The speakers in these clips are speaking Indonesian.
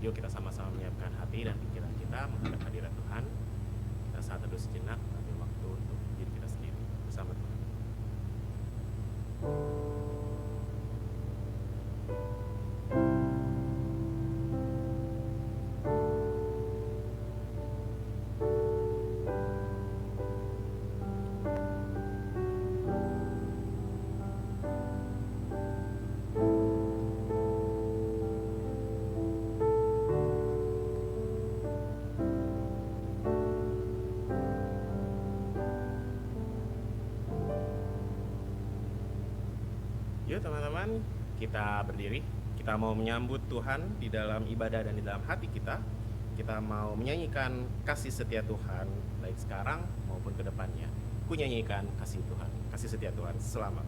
Yuk kita sama-sama menyiapkan hati dan pikiran kita menghadap hadirat Tuhan. Kita saat teduh sejenak, ambil waktu untuk diri kita sendiri bersama Tuhan. Yuk teman-teman, kita berdiri. Kita mau menyambut Tuhan di dalam ibadah dan di dalam hati kita. Kita mau menyanyikan kasih setia Tuhan, baik sekarang maupun ke depannya. Ku nyanyikan kasih Tuhan, kasih setia Tuhan selamat.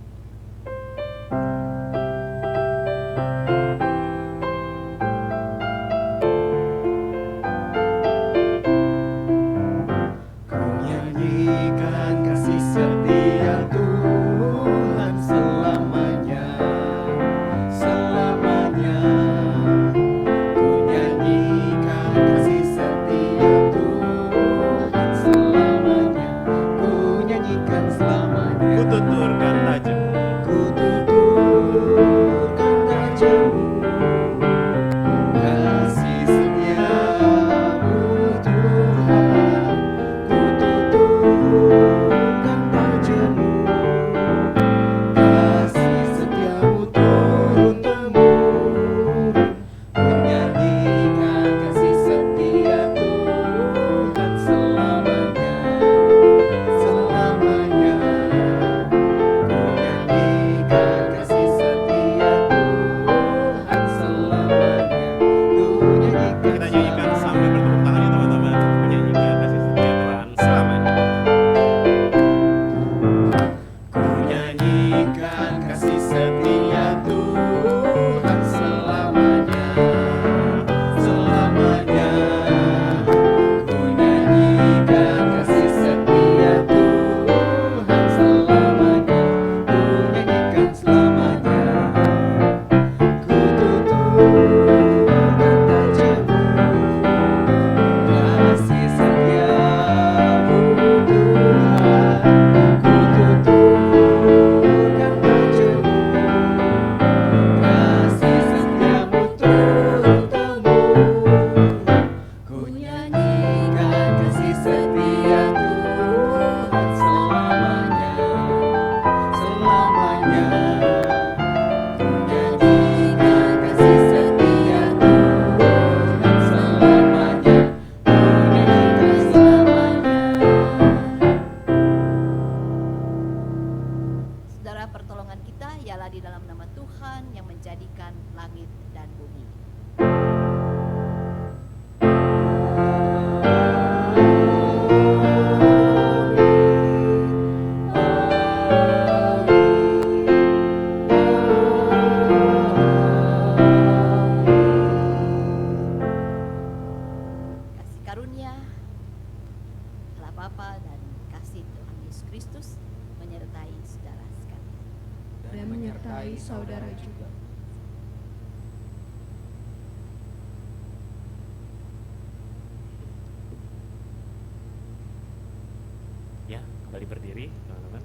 Kembali berdiri, teman-teman.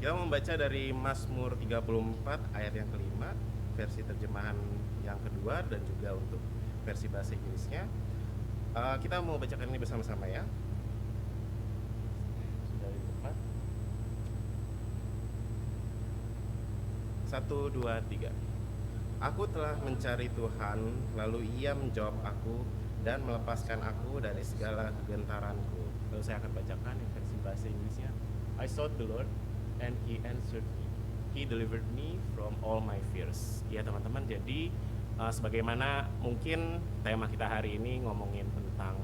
Kita membaca dari Mazmur 34 ayat yang kelima, versi terjemahan yang kedua dan juga untuk versi bahasa Inggrisnya. Kita mau bacakan ini bersama-sama ya. Sudah di depan. 1, 2, 3. Aku telah mencari Tuhan, lalu Ia menjawab aku dan melepaskan aku dari segala kegentaranku. Lalu saya akan bacakan yang versi bahasa Inggrisnya. I sought the Lord and He answered me. He delivered me from all my fears. Ya teman-teman, jadi sebagaimana mungkin tema kita hari ini ngomongin tentang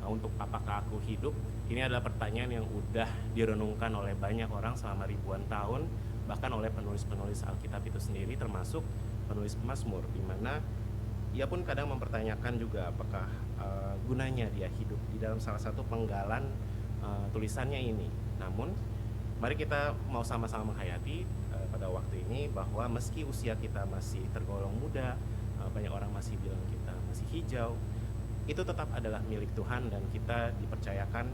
untuk apakah aku hidup. Ini adalah pertanyaan yang udah direnungkan oleh banyak orang selama ribuan tahun, bahkan oleh penulis-penulis Alkitab itu sendiri, termasuk penulis Mazmur, di mana ia pun kadang mempertanyakan juga apakah gunanya dia hidup di dalam salah satu penggalan tulisannya ini. Namun mari kita mau sama-sama menghayati pada waktu ini bahwa meski usia kita masih tergolong muda, banyak orang masih bilang kita masih hijau, itu tetap adalah milik Tuhan dan kita dipercayakan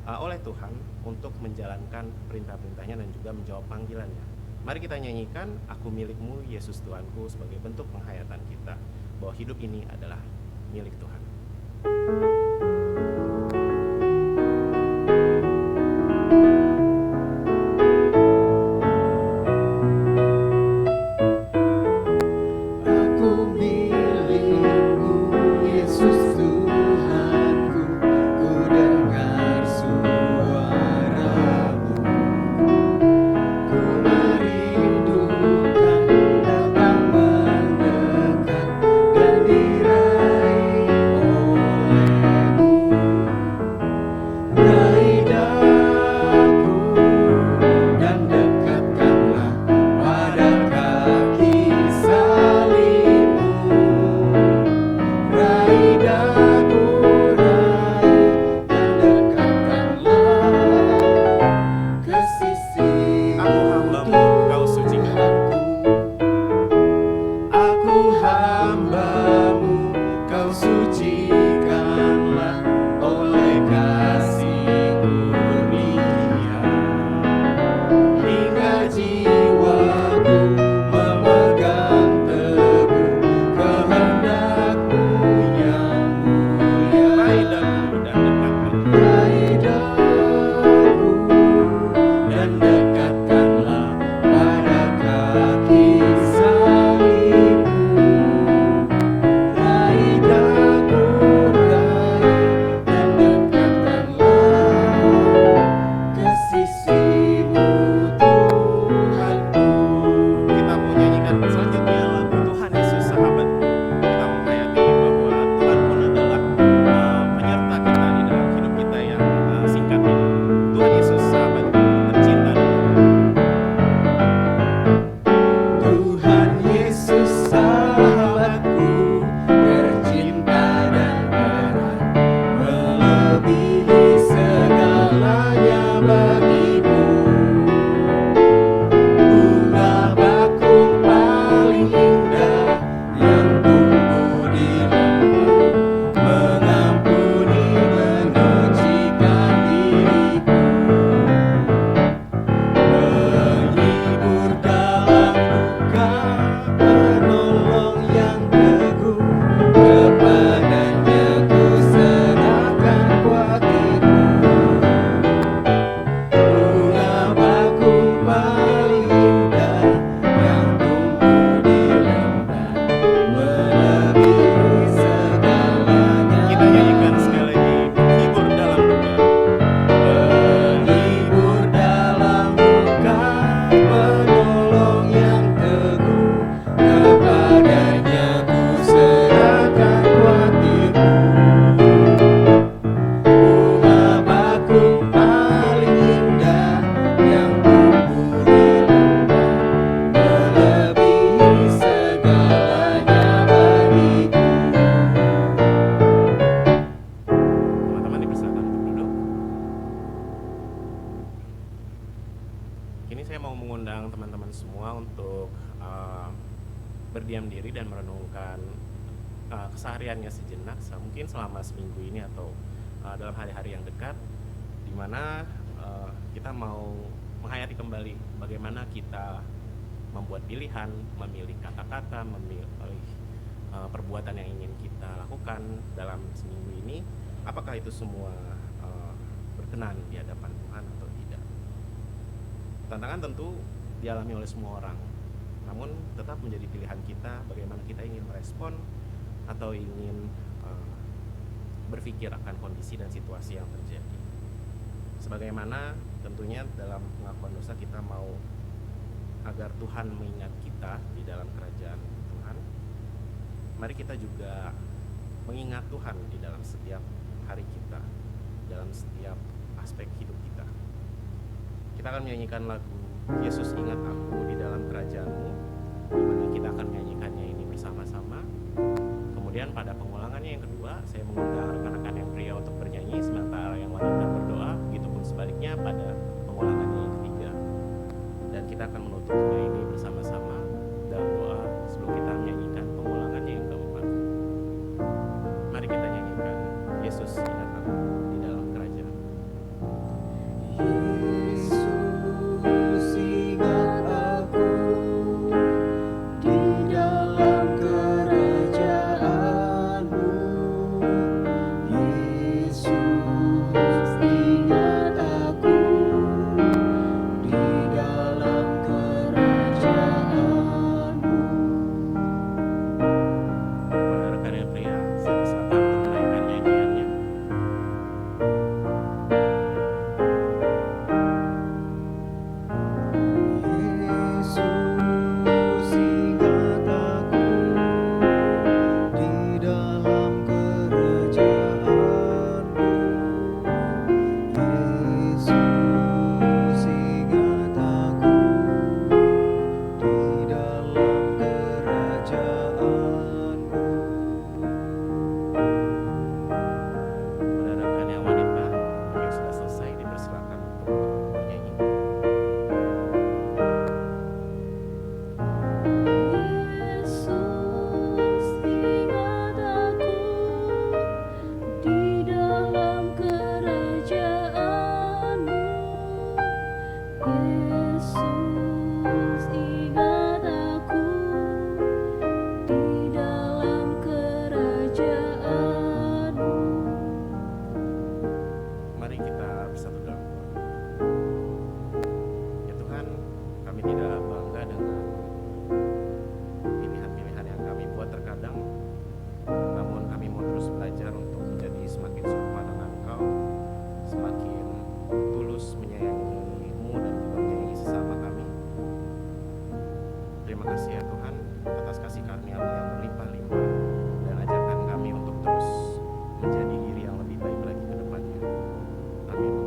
oleh Tuhan untuk menjalankan perintah-perintahnya dan juga menjawab panggilannya. Mari kita nyanyikan Aku Milikmu Yesus Tuhanku sebagai bentuk penghayatan kita bahwa hidup ini adalah milik Tuhan. Berdiam diri dan merenungkan kesehariannya sejenak, mungkin selama seminggu ini atau dalam hari-hari yang dekat, di mana kita mau menghayati kembali bagaimana kita membuat pilihan, memilih kata-kata, memilih perbuatan yang ingin kita lakukan dalam seminggu ini. Apakah itu semua berkenan di hadapan Tuhan atau tidak? Tantangan tentu dialami oleh semua orang, namun tetap menjadi pilihan kita bagaimana kita ingin merespon atau ingin berpikir akan kondisi dan situasi yang terjadi. Sebagaimana tentunya dalam pengakuan dosa kita mau agar Tuhan mengingat kita di dalam kerajaan Tuhan, mari kita juga mengingat Tuhan di dalam setiap hari kita, dalam setiap aspek hidup kita. Kita akan menyanyikan lagu Yesus Ingat Aku di dalam Kerajaan-Mu, di mana kita akan menyanyikannya ini bersama-sama. Kemudian pada pengulangannya yang kedua, saya mengundang rekan-rekan yang pria untuk bernyanyi, sementara yang wanita berdoa. Begitupun sebaliknya pada pengulangannya yang ketiga. Dan kita akan menutupnya ini bersama-sama dalam doa sebelum kita menyanyikan pengulangannya yang keempat. kasih ya Tuhan atas kasih karunia-Mu yang berlimpah-limpah, dan ajarkan kami untuk terus menjadi diri yang lebih baik lagi ke depannya. Amin.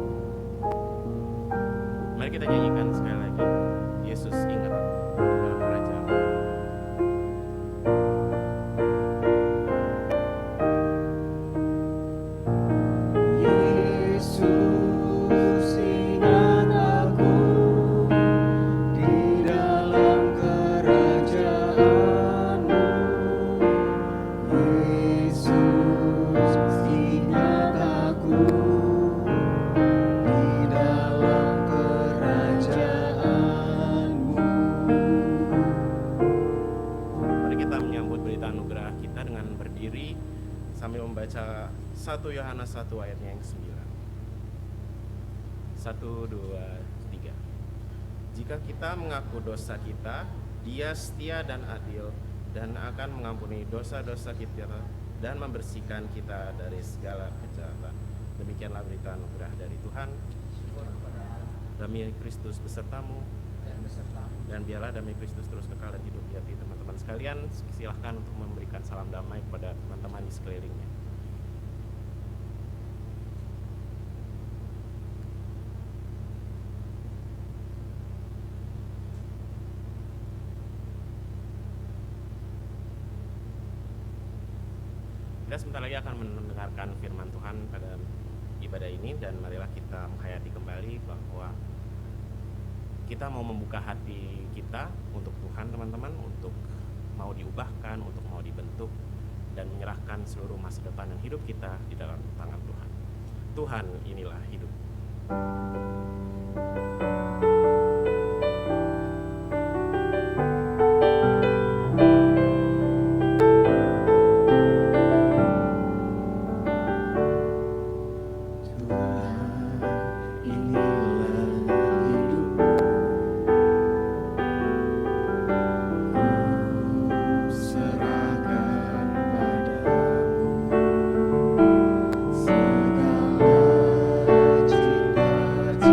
Mari kita nyanyikan sekali lagi, Yesus ingat aku dalam kerajaan. Yesus ingat aku di dalam kerajaan-Mu. Yesus ingat aku di dalam kerajaan-Mu. Mari kita menyambut berita anugerah kita dengan berdiri sambil membaca 1 Yohanes 1 ayatnya yang 9. 1, 2, 3. Jika kita mengaku dosa kita, Dia setia dan adil dan akan mengampuni dosa-dosa kita dan membersihkan kita dari segala kejahatan. Demikianlah berita anugerah dari Tuhan. Damai Kristus besertamu, dan biarlah damai Kristus terus kekal dan hidup di hati teman-teman sekalian. Silahkan untuk memberikan salam damai kepada teman-teman di sekelilingnya. Kita sebentar lagi akan mendengarkan firman Tuhan pada ibadah ini, dan marilah kita menghayati kembali bahwa kita mau membuka hati kita untuk Tuhan, teman-teman, untuk mau diubahkan, untuk mau dibentuk, dan menyerahkan seluruh masa depan dan hidup kita di dalam tangan Tuhan. Tuhan, inilah hidup. Segala cita-citaku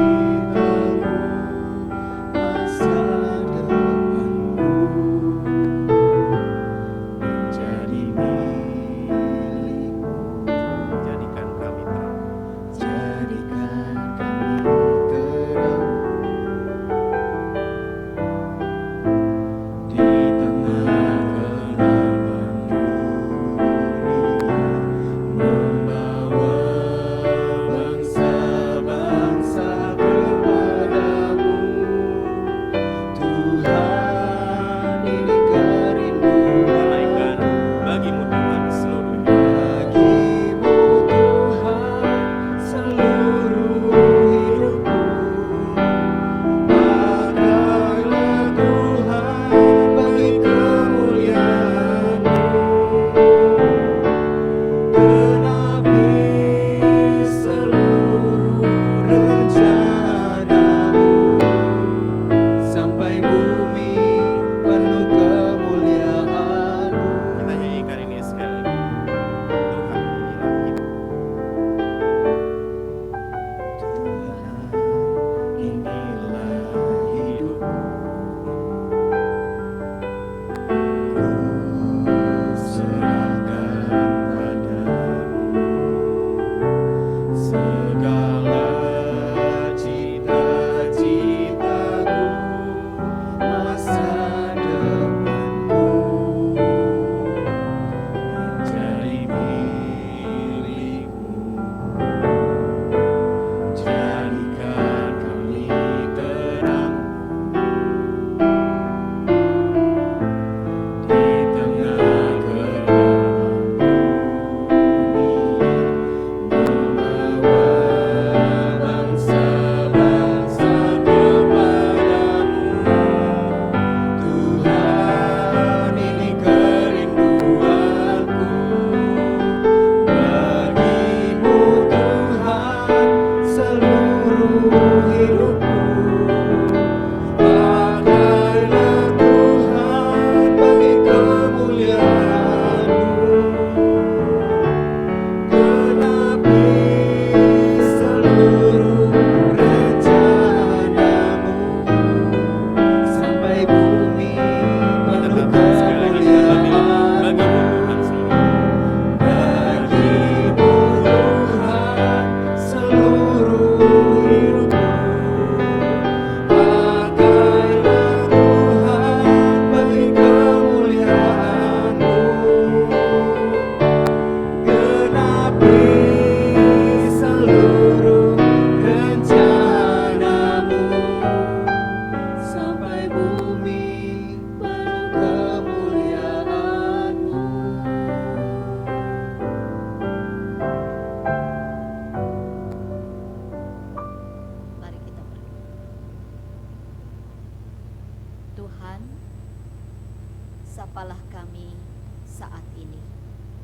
Sapalah kami saat ini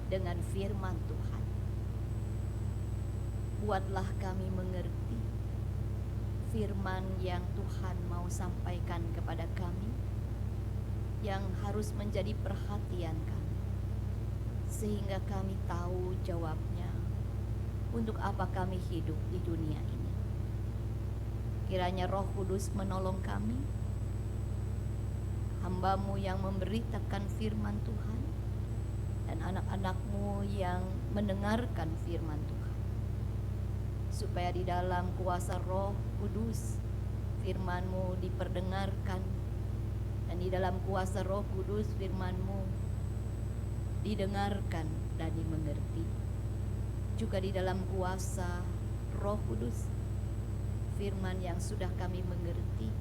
dengan firman Tuhan. Buatlah kami mengerti firman yang Tuhan mau sampaikan kepada kami, yang harus menjadi perhatian kami, sehingga kami tahu jawabnya untuk apa kami hidup di dunia ini. Kiranya Roh Kudus menolong kami, hamba-Mu yang memberitakan firman Tuhan, dan anak-anak-Mu yang mendengarkan firman Tuhan, supaya di dalam kuasa Roh Kudus firman-Mu diperdengarkan, dan di dalam kuasa Roh Kudus firman-Mu didengarkan dan dimengerti. Juga di dalam kuasa Roh Kudus, firman yang sudah kami mengerti,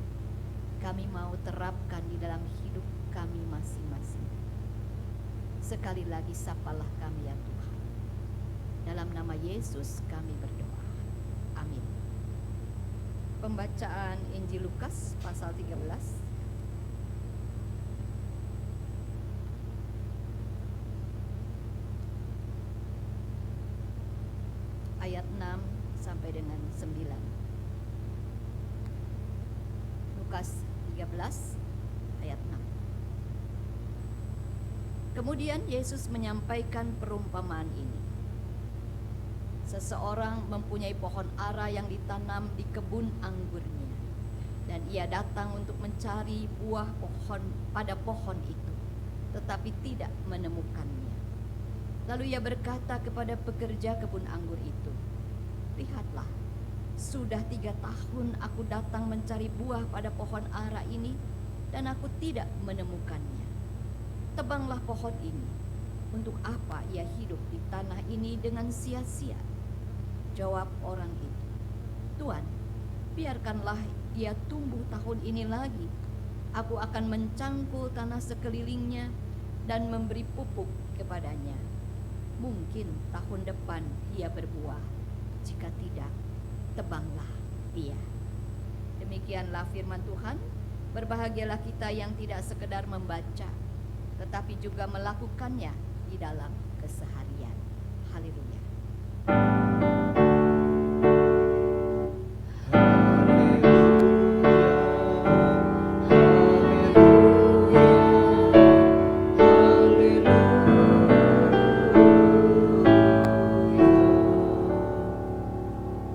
kami mau terapkan di dalam hidup kami masing-masing. Sekali lagi sapalah kami ya Tuhan. Dalam nama Yesus kami berdoa. Amin. Pembacaan Injil Lukas pasal 13. Ayat 6 sampai dengan 9. Lukas 13 ayat 6. Kemudian Yesus menyampaikan perumpamaan ini. Seseorang mempunyai pohon ara yang ditanam di kebun anggurnya, dan ia datang untuk mencari buah pohon pada pohon itu, tetapi tidak menemukannya. Lalu ia berkata kepada pekerja kebun anggur itu, "Lihatlah, sudah 3 tahun aku datang mencari buah pada pohon ara ini, dan aku tidak menemukannya. Tebanglah pohon ini. Untuk apa ia hidup di tanah ini dengan sia-sia?" Jawab orang itu, "Tuan, biarkanlah dia tumbuh tahun ini lagi. Aku akan mencangkul tanah sekelilingnya dan memberi pupuk kepadanya. Mungkin tahun depan ia berbuah. Jika tidak, tebanglah dia." Demikianlah firman Tuhan. Berbahagialah kita yang tidak sekedar membaca, tetapi juga melakukannya di dalam keseharian. Haleluya.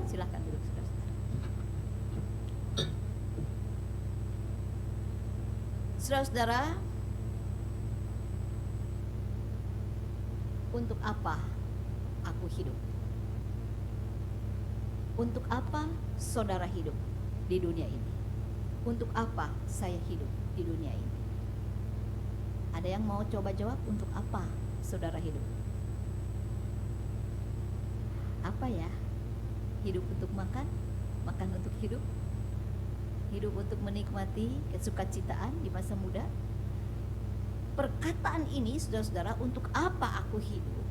Silakan duduk, saudara-saudara. Untuk apa aku hidup? Untuk apa saudara hidup di dunia ini? Untuk apa saya hidup di dunia ini? Ada yang mau coba jawab, untuk apa saudara hidup? Apa ya? Hidup untuk makan, makan untuk hidup, hidup untuk menikmati kesukacitaan di masa muda. Perkataan ini, saudara-saudara, untuk apa aku hidup,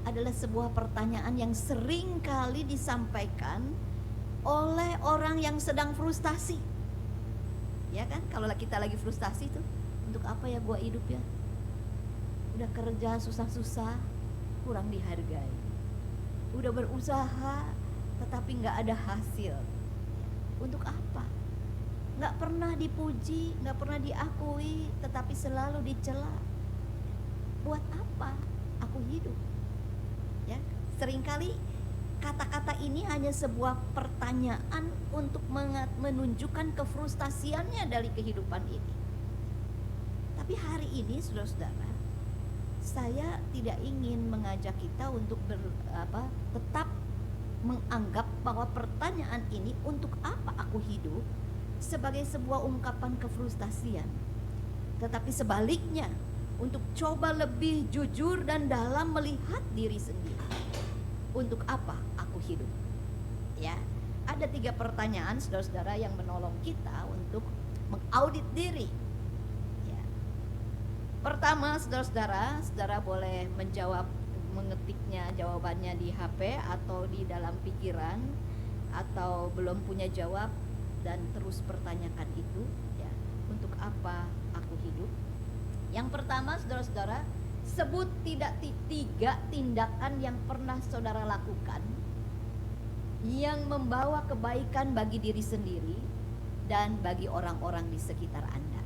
adalah sebuah pertanyaan yang sering kali disampaikan oleh orang yang sedang frustasi. Ya kan, kalau kita lagi frustasi tuh, untuk apa ya gua hidup ya? Udah kerja susah-susah, kurang dihargai. Udah berusaha, tetapi nggak ada hasil. Untuk apa? Nggak pernah dipuji, nggak pernah diakui, tetapi selalu dicela. Buat apa aku hidup? Ya, seringkali kata-kata ini hanya sebuah pertanyaan untuk menunjukkan kefrustasiannya dari kehidupan ini. Tapi hari ini, saudara-saudara, saya tidak ingin mengajak kita untuk tetap menganggap bahwa pertanyaan ini, untuk apa aku hidup, sebagai sebuah ungkapan kefrustasian. Tetapi sebaliknya, untuk coba lebih jujur dan dalam melihat diri sendiri. Untuk apa aku hidup? Ya, ada 3 pertanyaan, saudara-saudara, yang menolong kita untuk mengaudit diri. Ya. Pertama, saudara-saudara, saudara boleh menjawab, mengetiknya jawabannya di HP atau di dalam pikiran, atau belum punya jawab dan terus pertanyakan itu, ya. Untuk apa aku hidup? Yang pertama, saudara-saudara, sebut tiga tindakan yang pernah saudara lakukan yang membawa kebaikan bagi diri sendiri dan bagi orang-orang di sekitar Anda.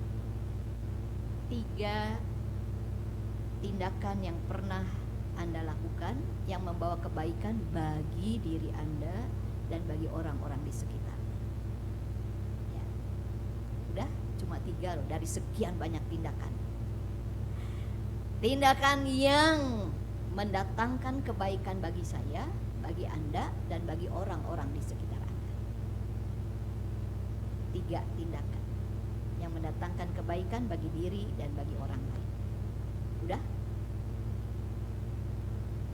3 tindakan yang pernah Anda lakukan yang membawa kebaikan bagi diri Anda dan bagi orang-orang di sekitar. Ya. Udah, cuma 3 loh dari sekian banyak tindakan. Tindakan yang mendatangkan kebaikan bagi saya, bagi Anda, dan bagi orang-orang di sekitar Anda. 3 tindakan yang mendatangkan kebaikan bagi diri dan bagi orang lain. Udah?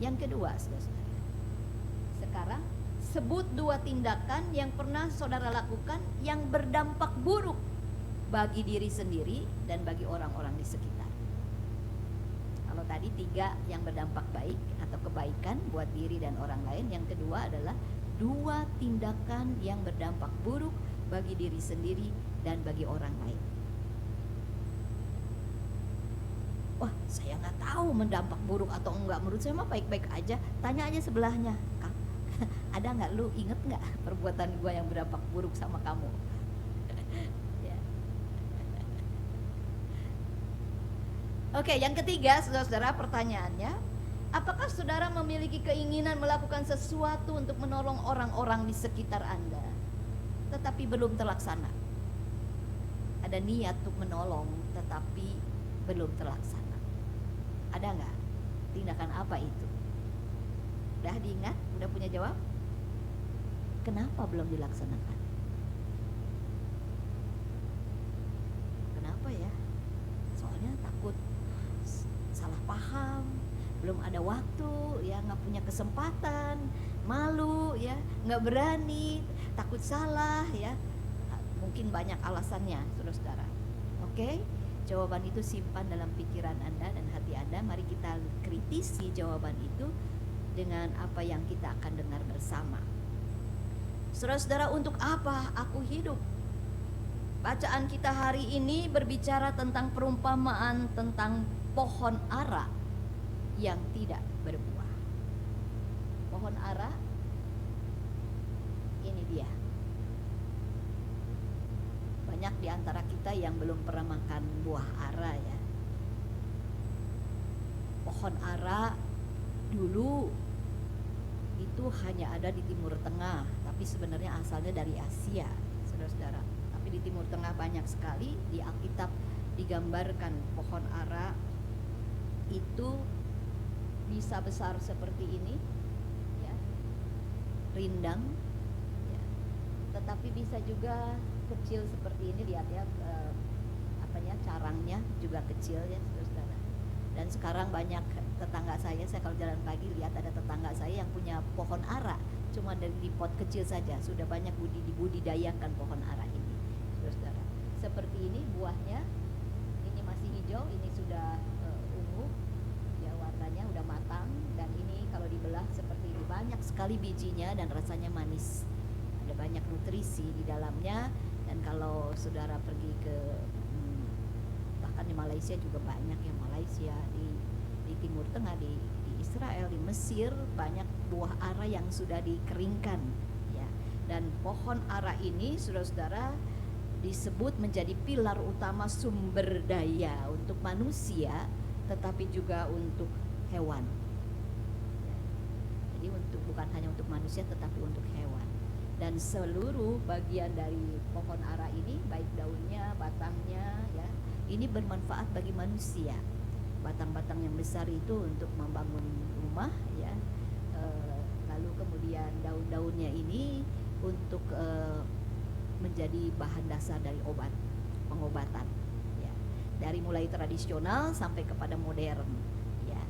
Yang kedua, saudara-saudara. Sekarang sebut 2 tindakan yang pernah saudara lakukan yang berdampak buruk bagi diri sendiri dan bagi orang-orang di sekitar. Kalau tadi 3 yang berdampak baik atau kebaikan buat diri dan orang lain, yang kedua adalah 2 tindakan yang berdampak buruk bagi diri sendiri dan bagi orang lain. Wah, saya nggak tahu mendampak buruk atau enggak. Menurut saya mah baik-baik aja. Tanya aja sebelahnya, Kang, ada nggak, lu inget nggak perbuatan gua yang berdampak buruk sama kamu? Ya. Oke, yang ketiga, saudara-saudara, pertanyaannya, apakah saudara memiliki keinginan melakukan sesuatu untuk menolong orang-orang di sekitar Anda, tetapi belum terlaksana? Ada niat untuk menolong, tetapi belum terlaksana. Ada nggak? Tindakan apa itu? Udah diingat? Udah punya jawab? Kenapa belum dilaksanakan? Kenapa ya? Soalnya takut salah paham, belum ada waktu, ya, nggak punya kesempatan, malu, ya, nggak berani, takut salah, ya. Mungkin banyak alasannya, saudara-saudara. Oke? Jawaban itu simpan dalam pikiran Anda dan hati Anda. Mari kita kritisi jawaban itu dengan apa yang kita akan dengar bersama. Saudara-saudara, untuk apa aku hidup? Bacaan kita hari ini berbicara tentang perumpamaan tentang pohon ara yang tidak berbuah. Pohon ara, ini dia. Banyak di antara kita yang belum pernah makan buah ara, ya. Pohon ara dulu itu hanya ada di Timur Tengah, tapi sebenarnya asalnya dari Asia, saudara-saudara. Tapi di Timur Tengah banyak sekali. Di Alkitab digambarkan pohon ara itu bisa besar seperti ini, ya, rindang, ya. Tetapi bisa juga kecil seperti ini, lihat ya, carangnya juga kecil, ya, saudara. Dan sekarang banyak tetangga saya kalau jalan pagi lihat ada tetangga saya yang punya pohon ara, cuma dari di pot kecil saja sudah banyak dibudidayakan pohon ara ini, saudara. Seperti ini buahnya, ini masih hijau, ini sudah ungu, ya, warnanya udah matang, dan ini kalau dibelah seperti ini, banyak sekali bijinya dan rasanya manis, ada banyak nutrisi di dalamnya. Dan kalau saudara pergi ke bahkan di Malaysia juga banyak, ya, Malaysia, di Timur Tengah, di Israel, di Mesir, banyak buah ara yang sudah dikeringkan, ya. Dan pohon ara ini, saudara-saudara, disebut menjadi pilar utama sumber daya untuk manusia, tetapi juga untuk hewan, ya. Jadi bukan hanya untuk manusia tetapi untuk hewan. Dan seluruh bagian dari pohon ara ini, baik daunnya, batangnya, ya, ini bermanfaat bagi manusia. Batang-batang yang besar itu untuk membangun rumah, ya. Lalu kemudian daun-daunnya ini untuk menjadi bahan dasar dari pengobatan, ya. Dari mulai tradisional sampai kepada modern, ya.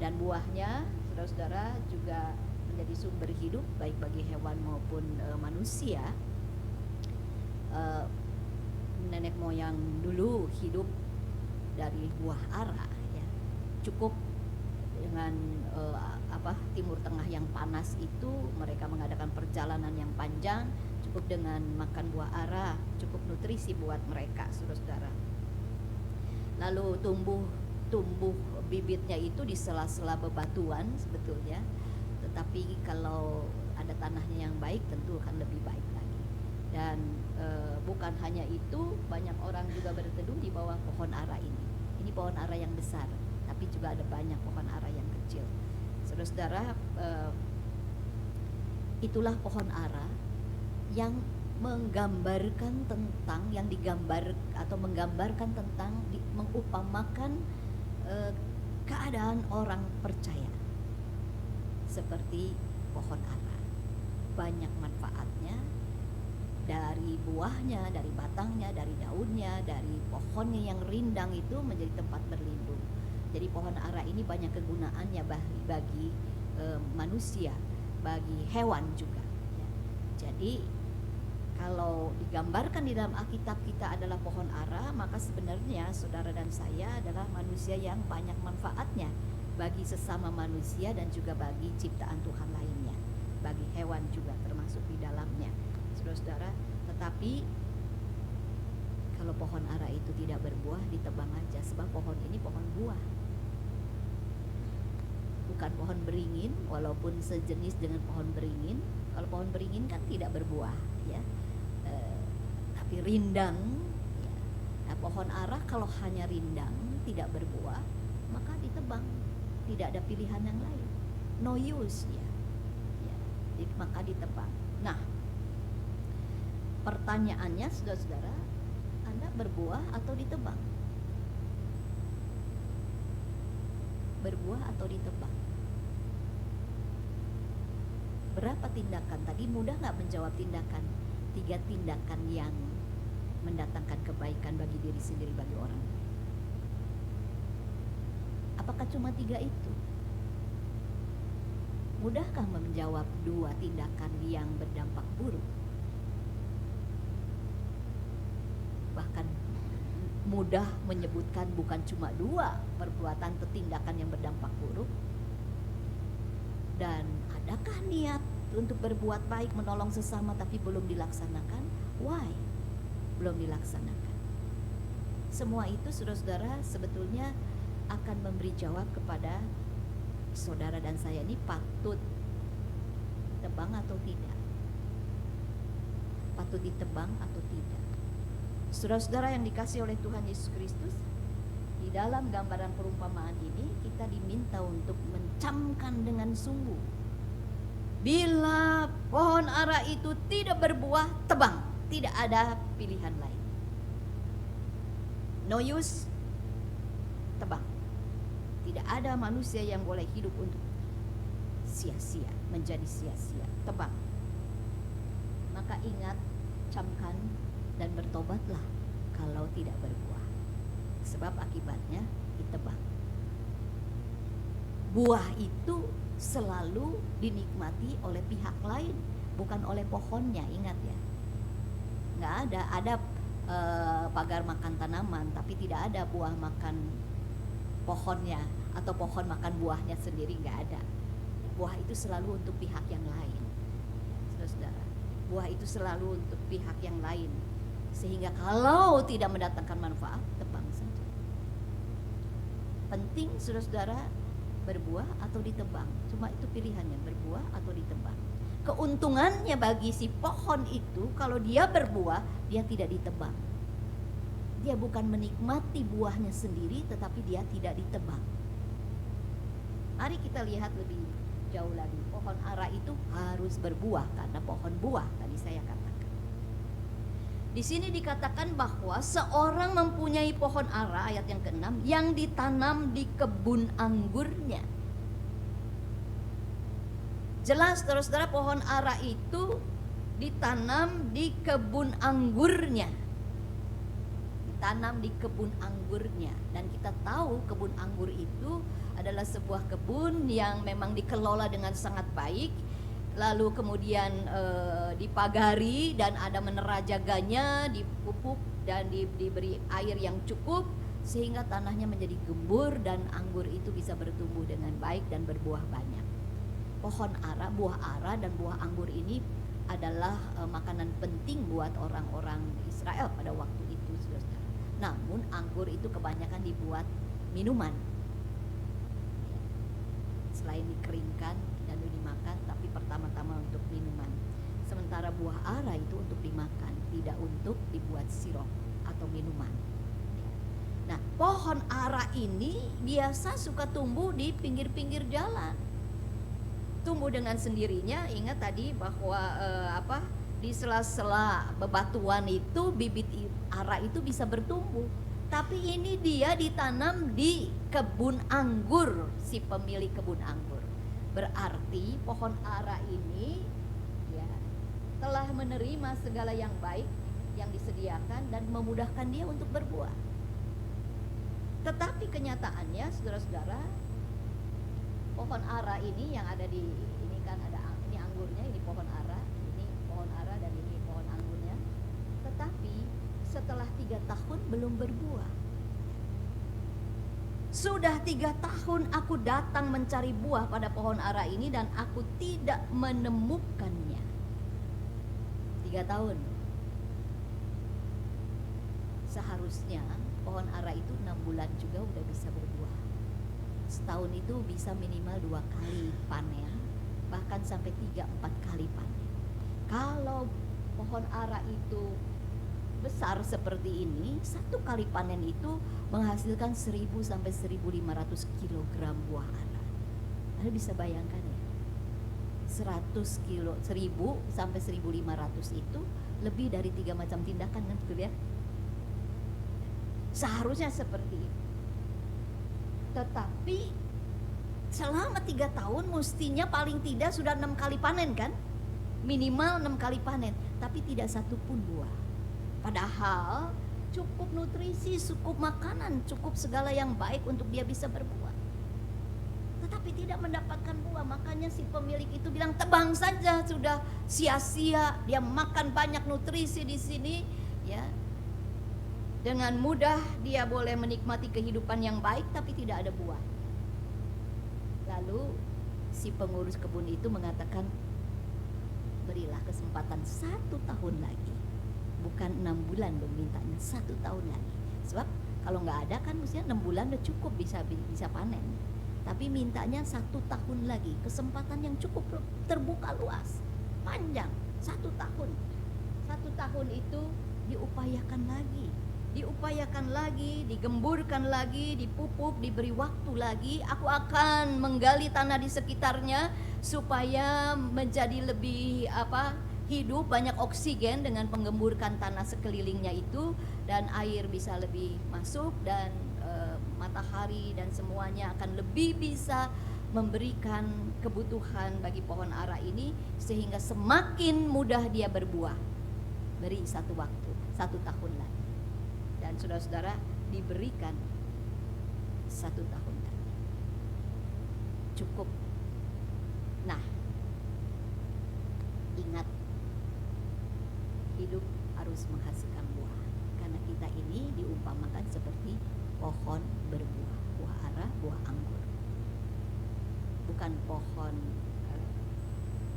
Dan buahnya, saudara-saudara, juga menjadi sumber hidup baik bagi hewan maupun manusia. Nenek moyang dulu hidup dari buah ara, ya. Cukup dengan Timur Tengah yang panas itu, mereka mengadakan perjalanan yang panjang, cukup dengan makan buah ara, cukup nutrisi buat mereka, saudara-saudara. lalu tumbuh bibitnya itu di sela-sela bebatuan sebetulnya. Tetapi kalau ada tanahnya yang baik tentu akan lebih baik lagi. Dan bukan hanya itu, banyak orang juga berteduh di bawah pohon ara ini. Ini pohon ara yang besar, tapi juga ada banyak pohon ara yang kecil. Saudara-saudara, itulah pohon ara yang menggambarkan tentang, yang digambar atau menggambarkan tentang mengupamakan keadaan orang percaya. Seperti pohon ara, banyak manfaatnya, dari buahnya, dari batangnya, dari daunnya, dari pohonnya yang rindang itu menjadi tempat berlindung. Jadi pohon ara ini banyak kegunaannya bagi manusia, bagi hewan juga ya. Jadi kalau digambarkan di dalam Alkitab kita adalah pohon ara, maka sebenarnya saudara dan saya adalah manusia yang banyak manfaatnya bagi sesama manusia dan juga bagi ciptaan Tuhan lainnya, bagi hewan juga termasuk di dalamnya, saudara-saudara. Tetapi kalau pohon ara itu tidak berbuah, ditebang aja, sebab pohon ini pohon buah, bukan pohon beringin, walaupun sejenis dengan pohon beringin. Kalau pohon beringin kan tidak berbuah ya, tapi rindang ya. Nah, pohon ara kalau hanya rindang tidak berbuah, maka ditebang, tidak ada pilihan yang lain, no use ya. Maka ditebang. Nah, pertanyaannya saudara-saudara, Anda berbuah atau ditebang? Berbuah atau ditebang? Berapa tindakan? Tadi mudah gak menjawab tindakan? 3 tindakan yang mendatangkan kebaikan bagi diri sendiri, bagi orang. Apakah cuma 3 itu? Mudahkah menjawab 2 tindakan yang berdampak buruk? Bahkan mudah menyebutkan bukan cuma 2 perbuatan atau tindakan yang berdampak buruk. Dan adakah niat untuk berbuat baik, menolong sesama tapi belum dilaksanakan? Why? Belum dilaksanakan. Semua itu saudara-saudara sebetulnya akan memberi jawab kepada saudara dan saya, ini patut ditebang atau tidak, patut ditebang atau tidak. Saudara-saudara yang dikasihi oleh Tuhan Yesus Kristus, di dalam gambaran perumpamaan ini kita diminta untuk mencamkan dengan sungguh, bila pohon ara itu tidak berbuah, tebang, tidak ada pilihan lain, no use, tebang. Tidak ada manusia yang boleh hidup untuk sia-sia, menjadi sia-sia, tebang. Maka ingat, camkan dan bertobatlah kalau tidak berbuah, sebab akibatnya ditebang. Buah itu selalu dinikmati oleh pihak lain, bukan oleh pohonnya. Ingat ya, nggak ada pagar makan tanaman, tapi tidak ada buah makan pohonnya atau pohon makan buahnya sendiri, nggak ada. Buah itu selalu untuk pihak yang lain, saudara-saudara. Buah itu selalu untuk pihak yang lain, sehingga kalau tidak mendatangkan manfaat, tebang saja. Penting saudara-saudara, berbuah atau ditebang, cuma itu pilihannya, berbuah atau ditebang. Keuntungannya bagi si pohon itu, kalau dia berbuah, dia tidak ditebang. Dia bukan menikmati buahnya sendiri, tetapi dia tidak ditebang. Mari kita lihat lebih jauh lagi. Pohon ara itu harus berbuah karena pohon buah, tadi saya katakan. Di sini dikatakan bahwa seorang mempunyai pohon ara, ayat yang ke-6, yang ditanam di kebun anggurnya. Jelas saudara-saudara, pohon ara itu ditanam di kebun anggurnya. Ditanam di kebun anggurnya. Dan kita tahu kebun anggur itu adalah sebuah kebun yang memang dikelola dengan sangat baik. Lalu kemudian dipagari dan ada menara jaganya, dipupuk dan diberi air yang cukup, sehingga tanahnya menjadi gembur dan anggur itu bisa bertumbuh dengan baik dan berbuah banyak. Pohon ara, buah ara dan buah anggur ini adalah makanan penting buat orang-orang Israel pada waktu itu, saudara. Namun anggur itu kebanyakan dibuat minuman. Ya. Selain dikeringkan dan dimakan, tapi pertama-tama untuk minuman. Sementara buah ara itu untuk dimakan, tidak untuk dibuat sirup atau minuman. Ya. Nah, pohon ara ini biasa suka tumbuh di pinggir-pinggir jalan. Tumbuh dengan sendirinya. Ingat tadi bahwa di sela-sela bebatuan itu bibit ara itu bisa bertumbuh. Tapi ini dia ditanam di kebun anggur, si pemilik kebun anggur. Berarti pohon ara ini ya telah menerima segala yang baik yang disediakan dan memudahkan dia untuk berbuah. Tetapi kenyataannya, saudara-saudara, pohon ara ini yang ada di ini kan ada ini anggurnya, ini pohon ara, ini pohon ara dan ini pohon anggurnya. Tetapi setelah 3 tahun belum berbuah. Sudah 3 tahun aku datang mencari buah pada pohon ara ini dan aku tidak menemukannya. 3 tahun. Seharusnya pohon ara itu 6 bulan juga udah bisa berbuah. Setahun itu bisa minimal 2 kali panen, bahkan sampai 3-4 kali panen. Kalau pohon ara itu besar seperti ini, 1 kali panen itu menghasilkan 1000 sampai 1500 kilogram buah ara. Anda bisa bayangkan ya, 100 kilo, 1000 sampai 1500 itu lebih dari 3 macam tindakan, kan betul ya? Seharusnya seperti itu. Tetapi selama 3 tahun mestinya paling tidak sudah 6 kali panen kan? Minimal 6 kali panen, tapi tidak satu pun buah. Padahal cukup nutrisi, cukup makanan, cukup segala yang baik untuk dia bisa berbuah. Tetapi tidak mendapatkan buah, makanya si pemilik itu bilang tebang saja, sudah sia-sia. Dia makan banyak nutrisi di sini, ya. Dengan mudah dia boleh menikmati kehidupan yang baik, tapi tidak ada buah. Lalu si pengurus kebun itu mengatakan, berilah kesempatan 1 tahun lagi. Bukan 6 bulan loh mintanya, 1 tahun lagi. Sebab kalau nggak ada kan mestinya 6 bulan udah cukup bisa panen. Tapi mintanya 1 tahun lagi, kesempatan yang cukup terbuka luas, panjang, 1 tahun. 1 tahun itu diupayakan lagi, digemburkan lagi, dipupuk, diberi waktu lagi. Aku akan menggali tanah di sekitarnya supaya menjadi lebih hidup, banyak oksigen dengan penggemburkan tanah sekelilingnya itu, dan air bisa lebih masuk, dan matahari dan semuanya akan lebih bisa memberikan kebutuhan bagi pohon ara ini sehingga semakin mudah dia berbuah. Beri 1 waktu, 1 tahun lagi. Dan saudara-saudara diberikan 1 tahun lagi. Cukup. Nah, ingat, hidup harus menghasilkan buah. Karena kita ini diumpamakan seperti pohon berbuah, buah ara, buah anggur. Bukan pohon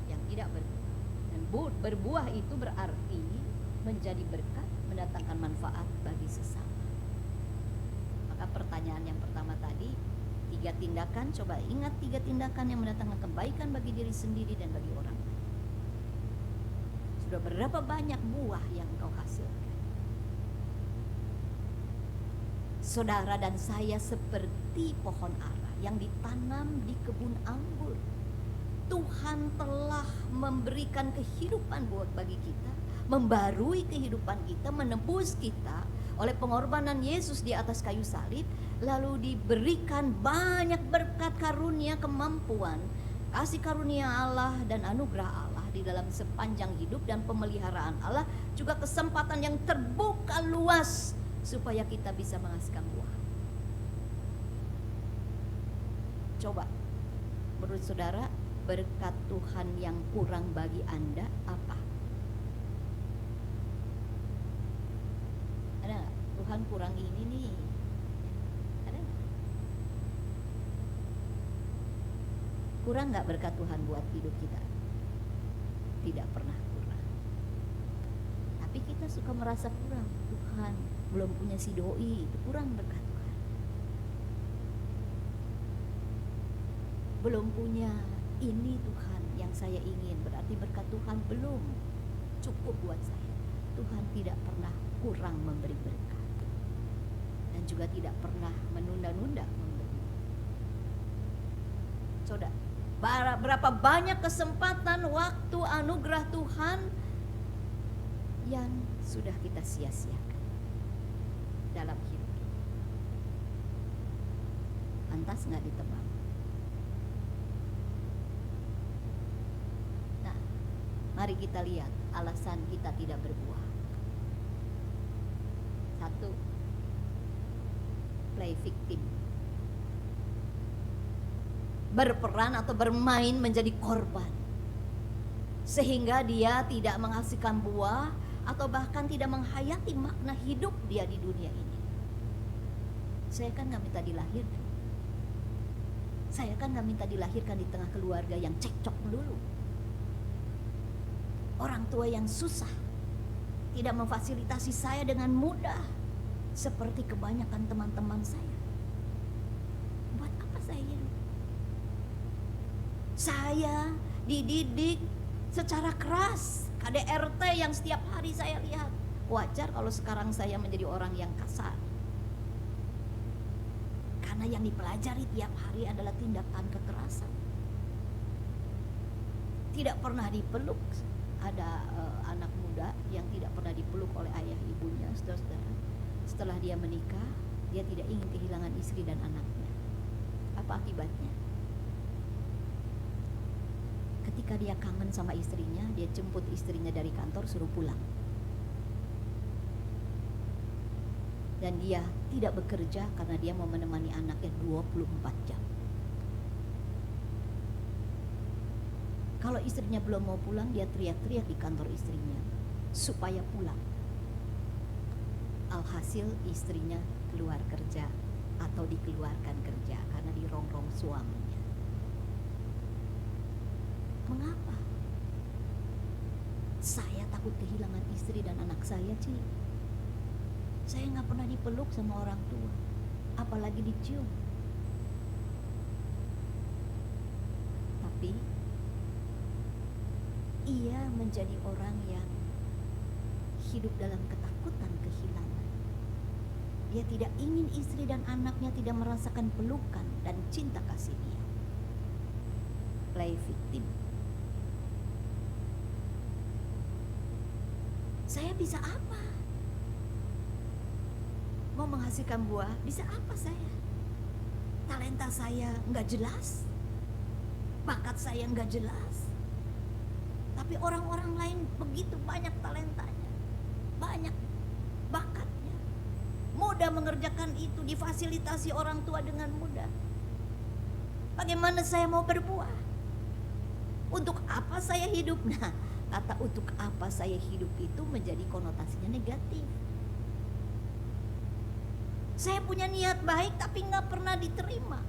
yang tidak berbuah. Dan berbuah itu berarti menjadi berkat, mendatangkan manfaat bagi sesama. Maka pertanyaan yang pertama tadi, 3 tindakan, coba ingat 3 tindakan yang mendatangkan kebaikan bagi diri sendiri dan bagi orang lain. Sudah berapa banyak buah yang kau hasilkan? Saudara dan saya seperti pohon ara yang ditanam di kebun anggur. Tuhan telah memberikan kehidupan buat bagi kita, membarui kehidupan kita, menebus kita oleh pengorbanan Yesus di atas kayu salib, lalu diberikan banyak berkat karunia, kemampuan, kasih karunia Allah dan anugerah Allah di dalam sepanjang hidup, dan pemeliharaan Allah, juga kesempatan yang terbuka luas supaya kita bisa menghasilkan buah. Coba, menurut saudara, berkat Tuhan yang kurang bagi Anda apa? Ada gak? Tuhan kurang ini nih. Ada gak? Kurang gak berkat Tuhan buat hidup kita? Tidak pernah kurang. Tapi kita suka merasa kurang. Tuhan, belum punya si doi, itu kurang berkat Tuhan. Belum punya ini Tuhan yang saya ingin, berarti berkat Tuhan belum cukup buat saya. Tuhan tidak pernah kurang memberi berkat dan juga tidak pernah menunda-nunda memberi. Saudara, berapa banyak kesempatan, waktu, anugerah Tuhan yang sudah kita sia-siakan dalam hidup ini. Pantas nggak ditebang? Nah, mari kita lihat alasan kita tidak berbuah. Satu, play victim. Berperan atau bermain menjadi korban, sehingga dia tidak menghasilkan buah atau bahkan tidak menghayati makna hidup dia di dunia ini. Saya kan gak minta dilahirkan. Saya kan gak minta dilahirkan di tengah keluarga yang cekcok melulu, orang tua yang susah, tidak memfasilitasi saya dengan mudah seperti kebanyakan teman-teman saya. Buat apa saya hidup? Saya dididik secara keras, KDRT yang setiap hari saya lihat. Wajar kalau sekarang saya menjadi orang yang kasar, karena yang dipelajari tiap hari adalah tindakan kekerasan. Tidak pernah dipeluk. Ada anak muda yang tidak pernah dipeluk oleh ayah ibunya, saudara-saudara. Setelah dia menikah, dia tidak ingin kehilangan istri dan anaknya. Apa akibatnya? Ketika dia kangen sama istrinya, dia jemput istrinya dari kantor, suruh pulang. Dan dia tidak bekerja karena dia mau menemani anaknya 24 jam. Kalau istrinya belum mau pulang, dia teriak-teriak di kantor istrinya supaya pulang. Alhasil istrinya keluar kerja atau dikeluarkan kerja karena dirongrong suaminya. Mengapa? Saya takut kehilangan istri dan anak saya, Ci. Saya gak pernah dipeluk sama orang tua, apalagi dicium. Tapi ia menjadi orang yang hidup dalam ketakutan kehilangan. Dia tidak ingin istri dan anaknya tidak merasakan pelukan dan cinta kasih dia. Play victim. Saya bisa apa? Mau menghasilkan buah, bisa apa saya? Talenta saya nggak jelas, bakat saya nggak jelas. Tapi orang-orang lain begitu banyak talentanya, banyak bakatnya, mudah mengerjakan itu, difasilitasi orang tua dengan mudah. Bagaimana saya mau berbuah? Untuk apa saya hidup? Nah, kata untuk apa saya hidup itu menjadi konotasinya negatif. Saya punya niat baik tapi gak pernah diterima.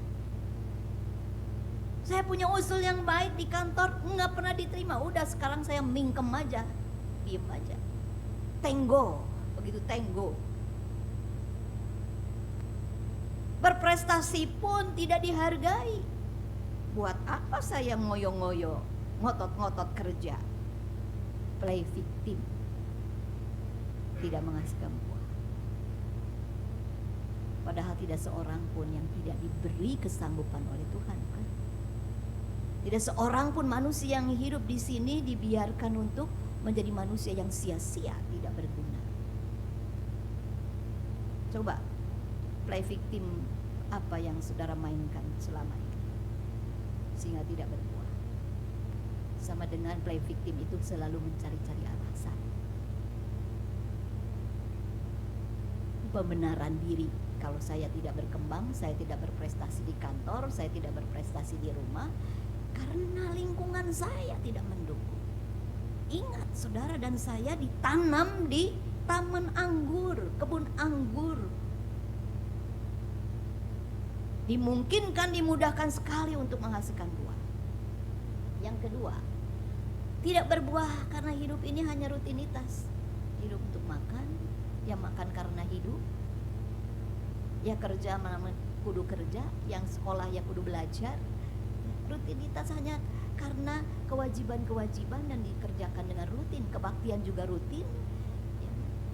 Saya punya usul yang baik di kantor, gak pernah diterima. Udah, sekarang saya mingkem aja, diem aja, tenggo, begitu tenggo. Berprestasi pun tidak dihargai. Buat apa saya ngoyo-ngoyo, ngotot-ngotot kerja? Play victim, tidak menghasilkan buah. Padahal tidak seorang pun yang tidak diberi kesanggupan oleh Tuhan, kan? Tidak seorang pun manusia yang hidup di sini dibiarkan untuk menjadi manusia yang sia-sia, tidak berguna. Coba play victim apa yang saudara mainkan selama ini sehingga tidak berbuah. Sama dengan play victim itu selalu mencari-cari alasan, pembenaran diri. Kalau saya tidak berkembang, saya tidak berprestasi di kantor, saya tidak berprestasi di rumah, karena lingkungan saya tidak mendukung. Ingat, saudara dan saya ditanam di taman anggur, kebun anggur. Dimungkinkan, dimudahkan sekali untuk menghasilkan buah. Yang kedua, tidak berbuah karena hidup ini hanya rutinitas. Hidup untuk makan, Ya makan karena hidup, ya kerja kudu kerja, yang sekolah ya kudu belajar. Rutinitas hanya karena kewajiban-kewajiban dan dikerjakan dengan rutin. Kebaktian juga rutin. Ya,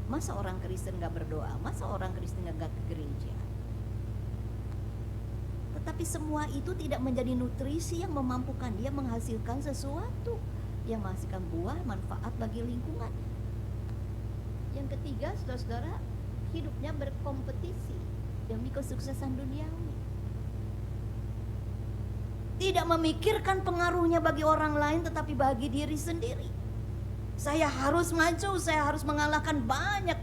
masa orang Kristen gak berdoa? Masa orang Kristen gak ke gereja? Tetapi semua itu tidak menjadi nutrisi yang memampukan dia menghasilkan sesuatu yang menghasilkan buah manfaat bagi lingkungan. Yang ketiga, saudara-saudara, hidupnya berkompetisi demi kesuksesan duniawi. Tidak memikirkan pengaruhnya bagi orang lain, tetapi bagi diri sendiri. Saya harus maju, saya harus mengalahkan banyak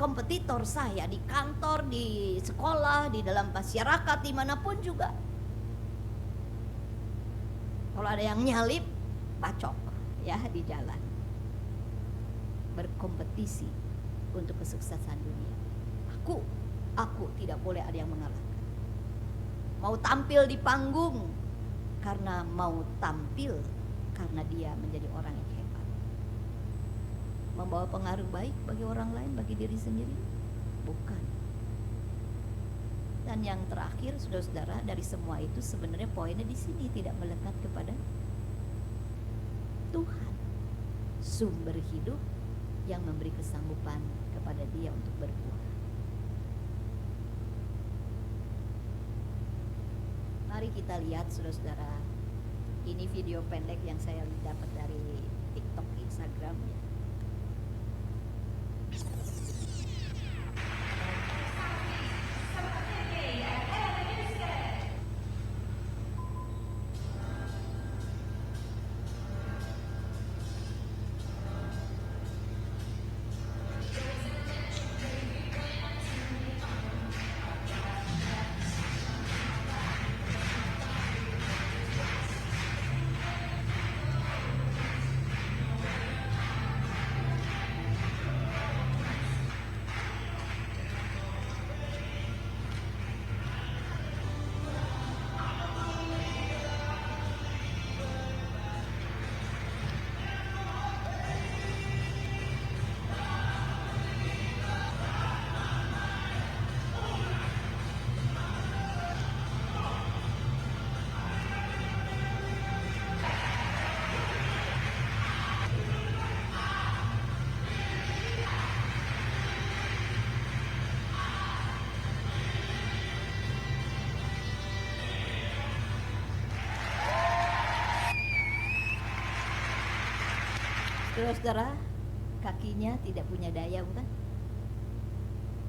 kompetitor saya di kantor, di sekolah, di dalam masyarakat, dimanapun juga. Kalau ada yang nyalip, bacok ya di jalan. Berkompetisi untuk kesuksesan dunia. Aku tidak boleh ada yang mengalahkan. Mau tampil di panggung karena mau tampil karena dia menjadi orang yang hebat. Membawa pengaruh baik bagi orang lain, bagi diri sendiri? Bukan. Dan yang terakhir, saudara-saudara, dari semua itu sebenarnya poinnya di sini tidak melekat kepada Tuhan, sumber hidup yang memberi kesanggupan kepada dia untuk berbuah. Mari kita lihat, saudara-saudara, ini video pendek yang saya dapat dari TikTok, Instagram ya. Saudara, kakinya tidak punya daya, bukan?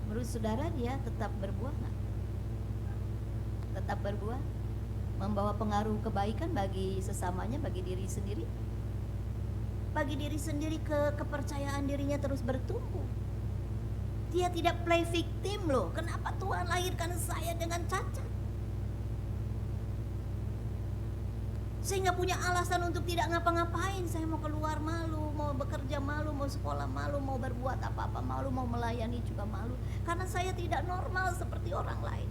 Menurut saudara dia tetap berbuah nggak? Tetap berbuah? Membawa pengaruh kebaikan bagi sesamanya, bagi diri sendiri? Bagi diri sendiri, kepercayaan dirinya terus bertumbuh. Dia tidak play victim loh. Kenapa Tuhan lahirkan saya dengan cacat? Saya nggak punya alasan untuk tidak ngapa-ngapain. Saya mau keluar malu, mau bekerja malu, mau sekolah malu, mau berbuat apa-apa malu, mau melayani juga malu. Karena saya tidak normal seperti orang lain.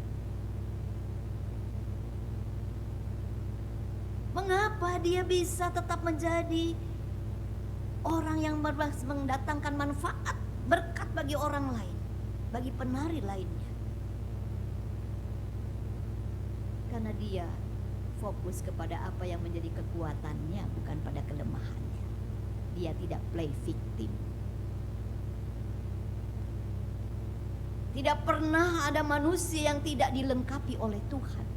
Mengapa dia bisa tetap menjadi orang yang mendatangkan manfaat, berkat bagi orang lain, bagi penari lainnya? Karena dia fokus kepada apa yang menjadi kekuatannya, bukan pada kelemahannya. Dia tidak play victim. Tidak pernah ada manusia yang tidak dilengkapi oleh Tuhan.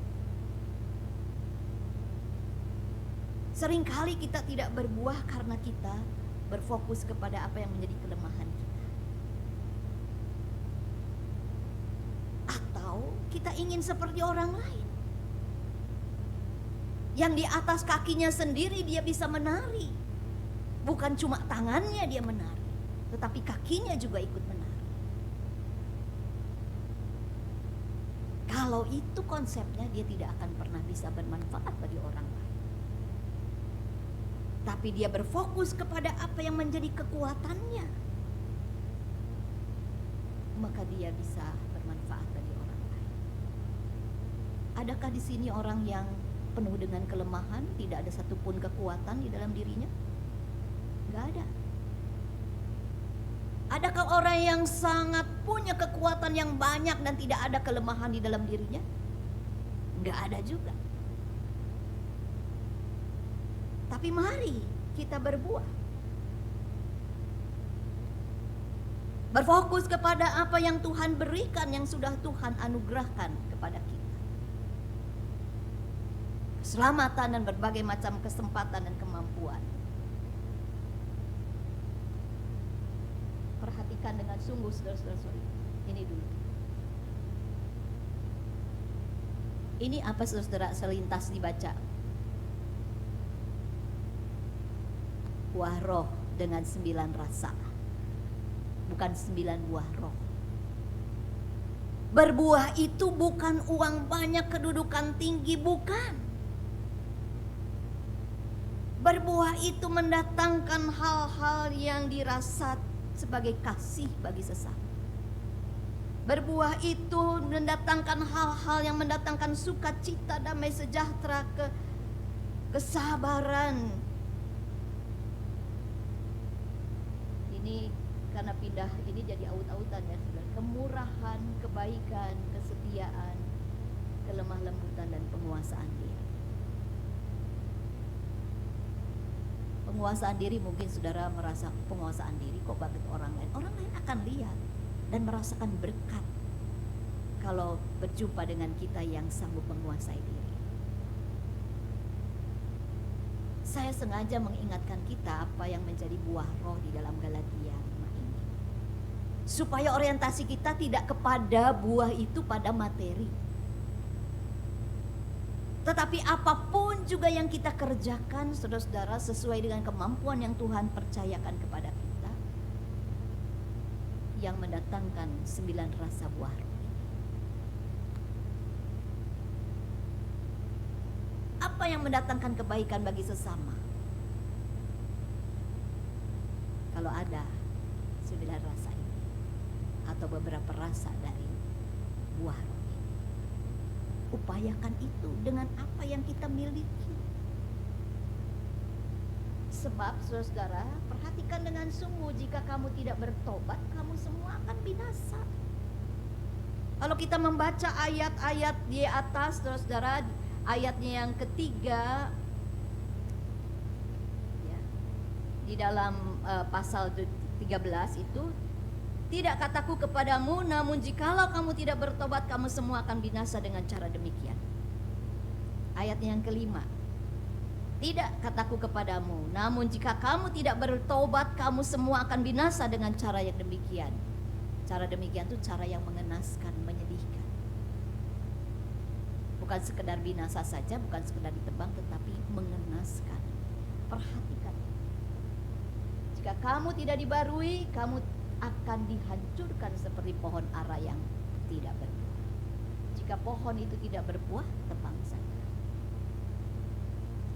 Seringkali kita tidak berbuah karena kita berfokus kepada apa yang menjadi kelemahan kita. Atau kita ingin seperti orang lain. Yang di atas kakinya sendiri dia bisa menari. Bukan cuma tangannya dia menari, tetapi kakinya juga ikut menari. Kalau itu konsepnya, dia tidak akan pernah bisa bermanfaat bagi orang lain. Tapi dia berfokus kepada apa yang menjadi kekuatannya, maka dia bisa bermanfaat bagi orang lain. Adakah di sini orang yang penuh dengan kelemahan, tidak ada satupun kekuatan di dalam dirinya? Gak ada. Adakah orang yang sangat punya kekuatan yang banyak dan tidak ada kelemahan di dalam dirinya? Enggak ada juga. Tapi mari kita berbuah. Berfokus kepada apa yang Tuhan berikan, yang sudah Tuhan anugerahkan kepada kita. Keselamatan dan berbagai macam kesempatan dan kemampuan. Perhatikan dengan sungguh, saudara-saudara. Ini dulu. Ini apa, saudara, selintas dibaca? Buah roh dengan 9 rasa. Bukan 9 buah roh. Berbuah itu bukan uang banyak, kedudukan tinggi, bukan. Berbuah itu mendatangkan hal-hal yang dirasa sebagai kasih bagi sesama. Berbuah itu mendatangkan hal-hal yang mendatangkan sukacita, damai sejahtera, kesabaran. Ini karena pindah ini jadi aut-autan ya, saudara. Kemurahan, kebaikan, kesetiaan, kelemah lembutan dan penguasaan diri. Penguasaan diri, mungkin saudara merasa penguasaan diri kok bagi orang lain. Orang lain akan lihat dan merasakan berkat kalau berjumpa dengan kita yang sanggup menguasai diri. Saya sengaja mengingatkan kita apa yang menjadi buah roh di dalam Galatia 5 ini. Supaya orientasi kita tidak kepada buah itu pada materi. Tetapi apapun juga yang kita kerjakan, saudara-saudara, sesuai dengan kemampuan yang Tuhan percayakan kepada kita, yang mendatangkan 9 rasa buah roh. Apa yang mendatangkan kebaikan bagi sesama? Kalau ada 9 rasa ini, atau beberapa rasa dari buah roh, upayakan itu dengan apa yang kita miliki. Sebab saudara, perhatikan dengan sungguh, jika kamu tidak bertobat, kamu semua akan binasa. Kalau kita membaca ayat-ayat di atas, saudara, ayatnya yang ketiga ya, di dalam pasal 13 itu, tidak kataku kepadamu, namun jikalau kamu tidak bertobat, kamu semua akan binasa dengan cara demikian. Ayatnya yang kelima, tidak kataku kepadamu, namun jika kamu tidak bertobat, kamu semua akan binasa dengan cara yang demikian. Cara demikian itu cara yang mengenaskan, menyedihkan. Bukan sekedar binasa saja, bukan sekedar ditebang, tetapi mengenaskan. Perhatikan, jika kamu tidak dibarui, kamu akan dihancurkan seperti pohon ara yang tidak berbuah. Jika pohon itu tidak berbuah, tebang saja.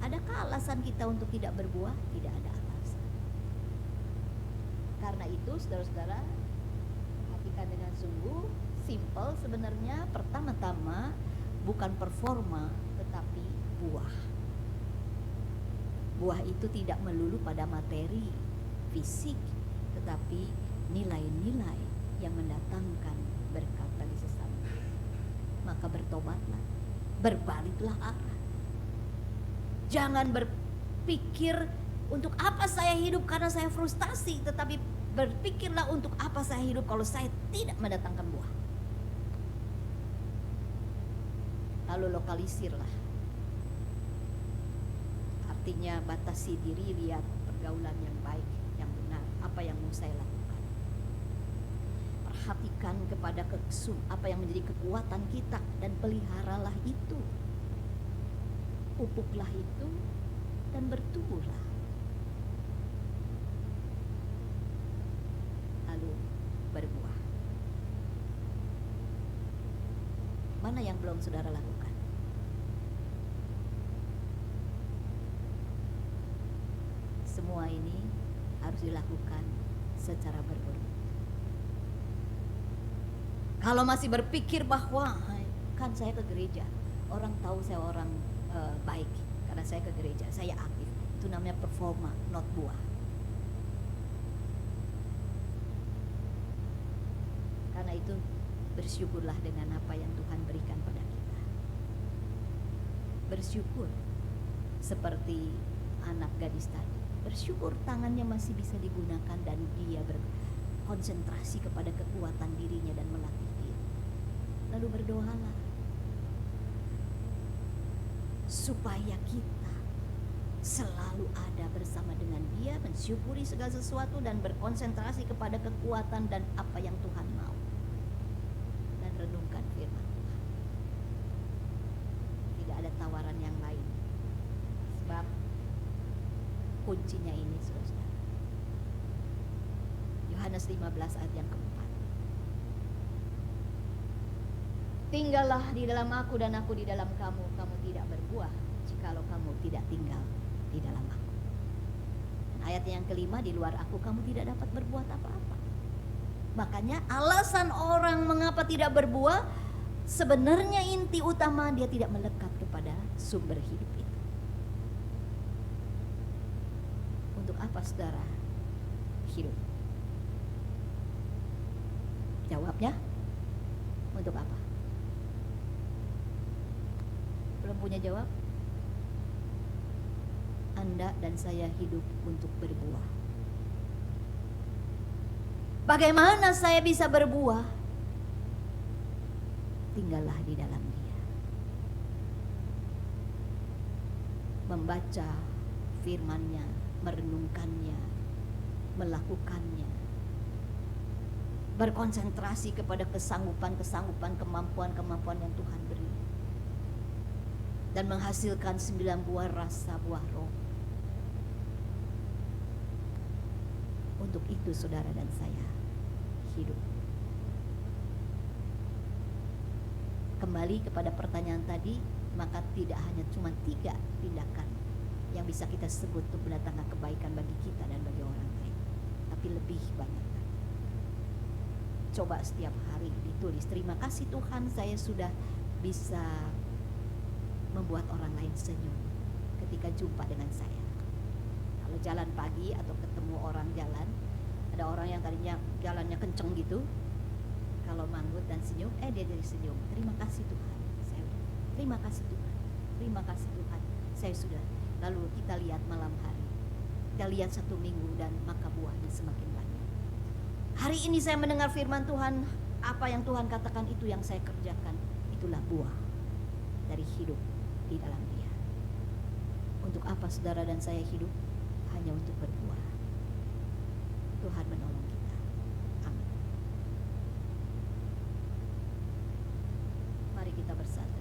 Adakah alasan kita untuk tidak berbuah? Tidak ada alasan. Karena itu, saudara-saudara, perhatikan dengan sungguh, simple sebenarnya. Pertama-tama bukan performa, tetapi buah. Buah itu tidak melulu pada materi, fisik, tetapi nilai-nilai yang mendatangkan berkat bagi sesama. Maka bertobatlah, berbaliklah arah. Jangan berpikir untuk apa saya hidup karena saya frustasi, tetapi berpikirlah untuk apa saya hidup kalau saya tidak mendatangkan buah. Lalu lokalisirlah. Artinya batasi diri, lihat pergaulan yang baik, yang benar, apa yang mau saya lakukan. Perhatikan kepada apa yang menjadi kekuatan kita dan peliharalah itu. Pupuklah itu dan bertumbuhlah. Lalu berbuah. Mana yang belum saudara lakukan? Semua ini harus dilakukan secara berurut. Kalau masih berpikir bahwa kan saya ke gereja, orang tahu saya orang baik karena saya ke gereja, saya aktif, itu namanya performa, not buah. Karena itu bersyukurlah dengan apa yang Tuhan berikan pada kita. Bersyukur seperti anak gadis tadi. Bersyukur tangannya masih bisa digunakan dan dia berkonsentrasi kepada kekuatan dirinya dan melatih diri. Lalu berdoalah supaya kita selalu ada bersama dengan dia, mensyukuri segala sesuatu dan berkonsentrasi kepada kekuatan dan apa yang Tuhan mau. Dan renungkan firman Tuhan. Tidak ada tawaran yang lain. Sebab kuncinya ini, saudara. Yohanes 15 ayat yang keempat. Tinggallah di dalam aku dan aku di dalam kamu. Kamu tidak berbuah jikalau kamu tidak tinggal di dalam aku. Dan ayat yang kelima, di luar aku kamu tidak dapat berbuat apa-apa. Makanya alasan orang mengapa tidak berbuah, sebenarnya inti utama dia tidak melekat kepada sumber hidup itu. Untuk apa saudara hidup? Jawabnya, untuk apa? Belum punya jawab? Anda dan saya hidup untuk berbuah. Bagaimana saya bisa berbuah? Tinggallah di dalam Dia. Membaca firman-Nya, merenungkannya, melakukannya. Berkonsentrasi kepada kesanggupan-kesanggupan, kemampuan-kemampuan yang Tuhan beri. Dan menghasilkan 9 buah rasa buah roh. Untuk itu saudara dan saya hidup. Kembali kepada pertanyaan tadi, maka tidak hanya cuma 3 tindakan yang bisa kita sebut untuk mendatangkan kebaikan bagi kita dan bagi orang lain, tapi lebih banyak lagi. Coba setiap hari ditulis, terima kasih Tuhan saya sudah bisa membuat orang lain senyum ketika jumpa dengan saya. Kalau jalan pagi atau ketemu orang jalan, ada orang yang tadinya jalannya kenceng gitu, kalau manggut dan senyum, dia jadi senyum. Terima kasih Tuhan, saya udah. Terima kasih Tuhan, terima kasih Tuhan, saya sudah. Lalu kita lihat malam hari, kita lihat 1 minggu dan maka buahnya semakin banyak. Hari ini saya mendengar firman Tuhan, apa yang Tuhan katakan itu yang saya kerjakan, itulah buah dari hidup di dalam Dia. Untuk apa saudara dan saya hidup? Hanya untuk berbuah. Tuhan menolong kita. Amin. Mari kita bersatu.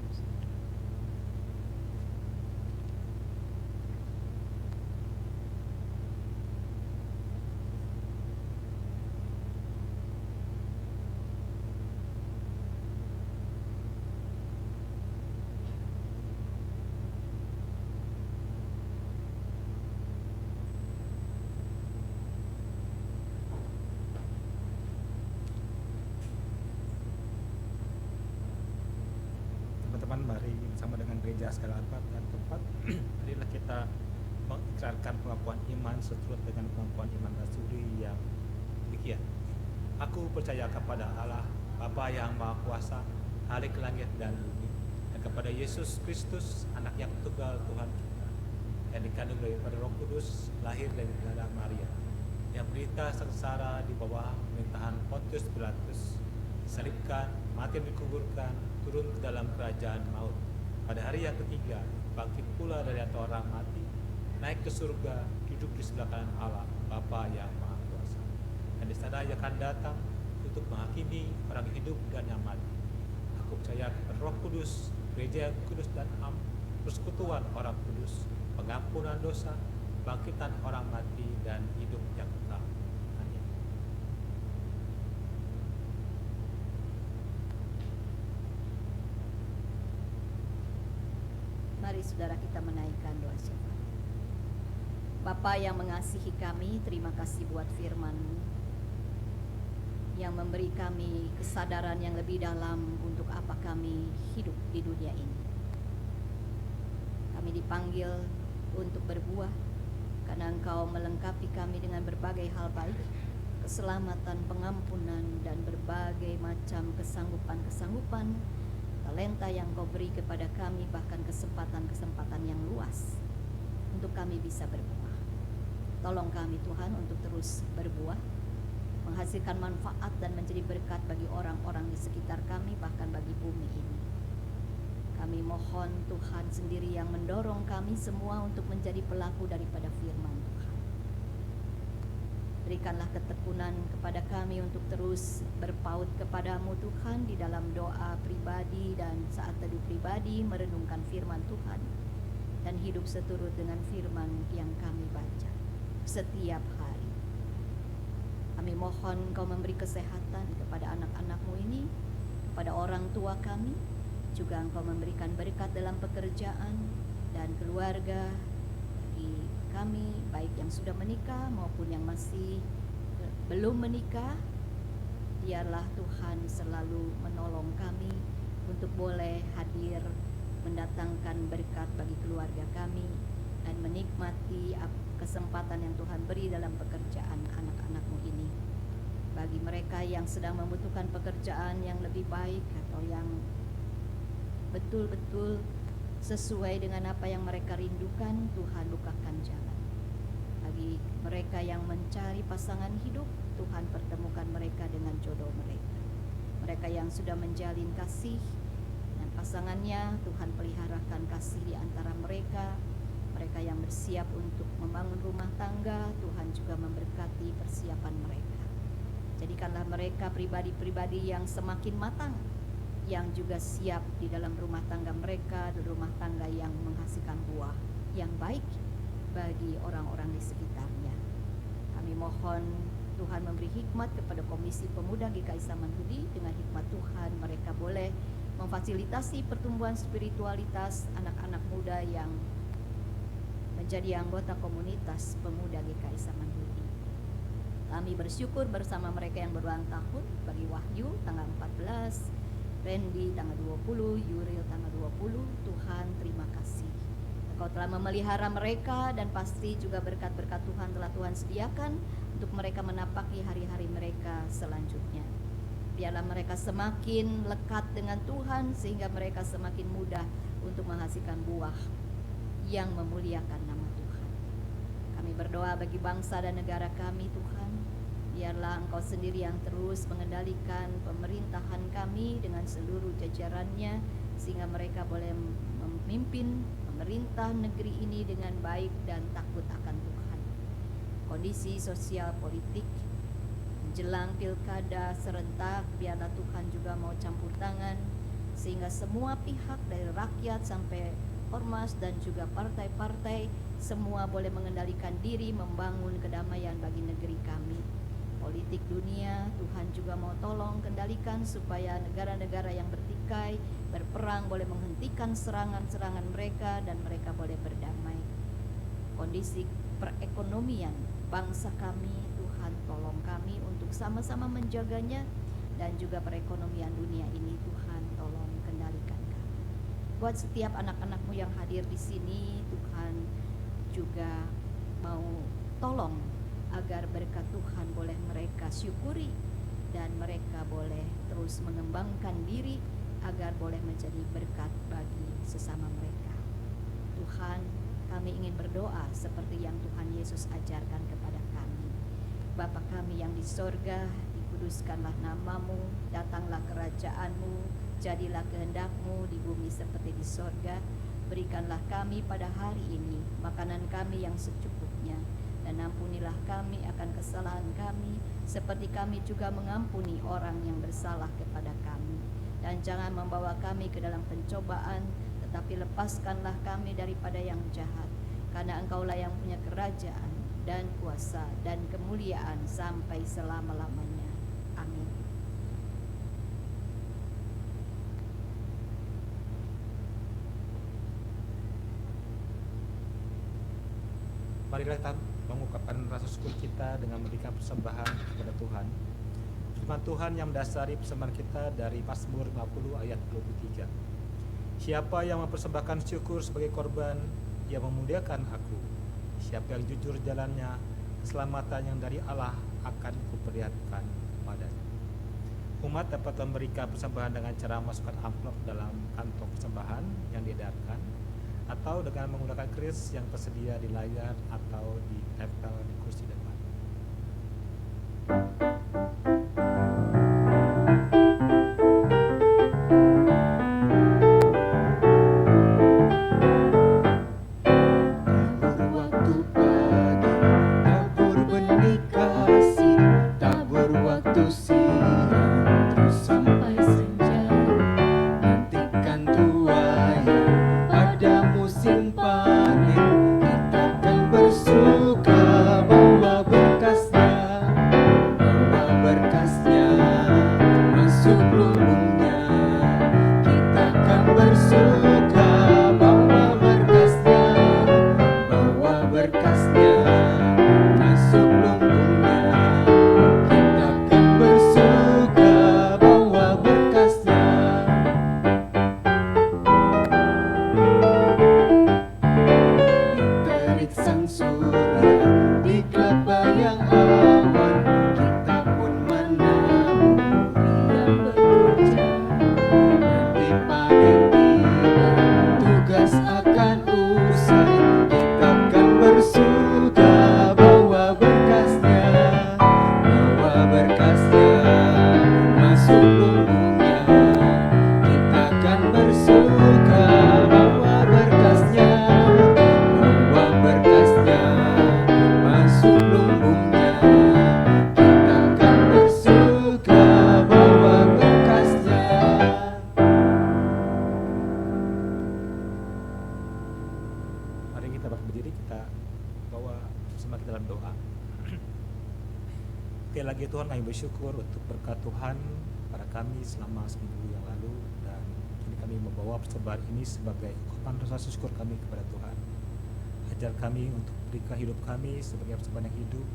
Teman-teman, mari sama dengan gereja segala abad dan tempat, marilah kita mengikrarkan pengakuan iman seturut dengan pengakuan iman rasuli yang demikian. Aku percaya kepada Allah, Bapa yang Maha Kuasa, Khalik langit dan bumi, dan kepada Yesus Kristus, Anak yang tunggal Tuhan kita, yang dikandung daripada Roh Kudus, lahir dari darah Maria, yang berita sengsara di bawah pemerintahan Pontius Pilatus, disalibkan, mati dan dikuburkan, turun ke dalam kerajaan maut. Pada hari yang ketiga, bangkit pula dari antara orang mati, naik ke surga, duduk di sebelah kanan Allah, Bapa yang Maha Kuasa. Dan di sana Ia akan datang untuk menghakimi orang hidup dan yang mati. Aku percaya kepada Roh Kudus, gereja yang kudus dan am, persekutuan orang kudus, pengampunan dosa, bangkitan orang mati dan hidup yang kekal. Amin. Mari saudara kita menaikkan doa syafaat. Bapa yang mengasihi kami, terima kasih buat firman-Mu yang memberi kami kesadaran yang lebih dalam untuk apa kami hidup di dunia ini. Kami dipanggil untuk berbuah karena Engkau melengkapi kami dengan berbagai hal baik, keselamatan, pengampunan, dan berbagai macam kesanggupan-kesanggupan, talenta yang Kau beri kepada kami, bahkan kesempatan-kesempatan yang luas untuk kami bisa berbuah. Tolong kami Tuhan untuk terus berbuah, menghasilkan manfaat dan menjadi berkat bagi orang-orang di sekitar kami, bahkan bagi bumi ini. Kami mohon Tuhan sendiri yang mendorong kami semua untuk menjadi pelaku daripada firman Tuhan. Berikanlah ketekunan kepada kami untuk terus berpaut kepadamu Tuhan di dalam doa pribadi dan saat teduh pribadi, merenungkan firman Tuhan dan hidup seturut dengan firman yang kami baca setiap hari. Kami mohon Kau memberi kesehatan kepada anak-anak-Mu ini, kepada orang tua kami, juga Engkau memberikan berkat dalam pekerjaan dan keluarga bagi kami, baik yang sudah menikah maupun yang masih belum menikah. Biarlah Tuhan selalu menolong kami untuk boleh hadir mendatangkan berkat bagi keluarga kami dan menikmati kesempatan yang Tuhan beri dalam pekerjaan anak-anak-Mu ini. Bagi mereka yang sedang membutuhkan pekerjaan yang lebih baik atau yang betul-betul sesuai dengan apa yang mereka rindukan, Tuhan bukakan jalan. Bagi mereka yang mencari pasangan hidup, Tuhan pertemukan mereka dengan jodoh mereka. Mereka yang sudah menjalin kasih dan pasangannya, Tuhan peliharakan kasih di antara mereka. Mereka yang bersiap untuk membangun rumah tangga, Tuhan juga memberkati persiapan mereka. Jadikanlah mereka pribadi-pribadi yang semakin matang, yang juga siap di dalam rumah tangga mereka, di rumah tangga yang menghasilkan buah yang baik bagi orang-orang di sekitarnya. Kami mohon Tuhan memberi hikmat kepada Komisi Pemuda GKI Samanhudi. Dengan hikmat Tuhan mereka boleh memfasilitasi pertumbuhan spiritualitas anak-anak muda yang menjadi anggota komunitas pemuda GKI Samanhudi. Kami bersyukur bersama mereka yang berulang tahun, bagi Wahyu tanggal 14, Randy tanggal 20, Yuril tanggal 20. Tuhan terima kasih, Engkau telah memelihara mereka dan pasti juga berkat-berkat Tuhan telah Tuhan sediakan untuk mereka menapaki hari-hari mereka selanjutnya. Biarlah mereka semakin lekat dengan Tuhan sehingga mereka semakin mudah untuk menghasilkan buah yang memuliakan nama Tuhan. Kami berdoa bagi bangsa dan negara kami Tuhan. Biarlah Engkau sendiri yang terus mengendalikan pemerintahan kami dengan seluruh jajarannya, sehingga mereka boleh memimpin pemerintah negeri ini dengan baik dan takut akan Tuhan. Kondisi sosial politik menjelang pilkada serentak, biarlah Tuhan juga mau campur tangan, sehingga semua pihak dari rakyat sampai ormas dan juga partai-partai semua boleh mengendalikan diri, membangun kedamaian bagi negeri kami. Politik dunia, Tuhan juga mau tolong kendalikan supaya negara-negara yang bertikai, berperang boleh menghentikan serangan-serangan mereka dan mereka boleh berdamai. Kondisi perekonomian bangsa kami, Tuhan tolong kami untuk sama-sama menjaganya, dan juga perekonomian dunia ini Tuhan tolong kendalikan kami. Buat setiap anak-anak-Mu yang hadir di sini, Tuhan juga mau tolong agar berkat Tuhan boleh mereka syukuri dan mereka boleh terus mengembangkan diri agar boleh menjadi berkat bagi sesama mereka. Tuhan, kami ingin berdoa seperti yang Tuhan Yesus ajarkan kepada kami. Bapa kami yang di sorga, dikuduskanlah nama-Mu, datanglah kerajaan-Mu, jadilah kehendak-Mu di bumi seperti di sorga. Berikanlah kami pada hari ini makanan kami yang secukupnya, dan ampunilah kami akan kesalahan kami, seperti kami juga mengampuni orang yang bersalah kepada kami. Dan jangan membawa kami ke dalam pencobaan, tetapi lepaskanlah kami daripada yang jahat. Karena Engkaulah yang punya kerajaan dan kuasa dan kemuliaan sampai selama-lamanya. Amin. Marilah kita mengungkapkan rasa syukur kita dengan memberikan persembahan kepada Tuhan. Firman Tuhan yang mendasari persembahan kita dari Mazmur 50 ayat 23. Siapa yang mempersembahkan syukur sebagai korban, ia memuliakan aku. Siapa yang jujur jalannya, keselamatan yang dari Allah akan kuperoleh. diperlihatkan padanya. Umat dapat memberikan persembahan dengan cara memasukkan amplop dalam kantong persembahan yang diedarkan, atau dengan menggunakan kris yang tersedia di layar atau ditempel di kursi depan. Tabur waktu pagi, tabur benih kasih, tabur waktu siang, terus sampai senja. Nantikan tuai pada musim panen, kita akan bersuka bawa berkasnya, masuk lumbungnya. Kita akan bersuka bawa berkasnya, masuk lumbungnya. Kita akan bersuka bawa berkasnya. Diterik sang surya di gelap yang awan, kita pun menaburi yang bekerja. Nanti panen tiba, tugas akan usai, kita akan bersuka bawa berkasnya, masuk lumbungnya. Kita akan bersuka bawa berkasnya, masuk lumbungnya. Kita akan bersuka bawa berkasnya. Mari kita berdiri, kita bawa bersama kita dalam doa. Sekali lagi Tuhan, kami bersyukur untuk berkat Tuhan pada kami selama seminggu yang lalu, dan kini kami membawa persembahan ini sebagai ungkapan rasa syukur kami kepada Tuhan. Ajar kami untuk berikan hidup kami sebagai persembahan yang hidup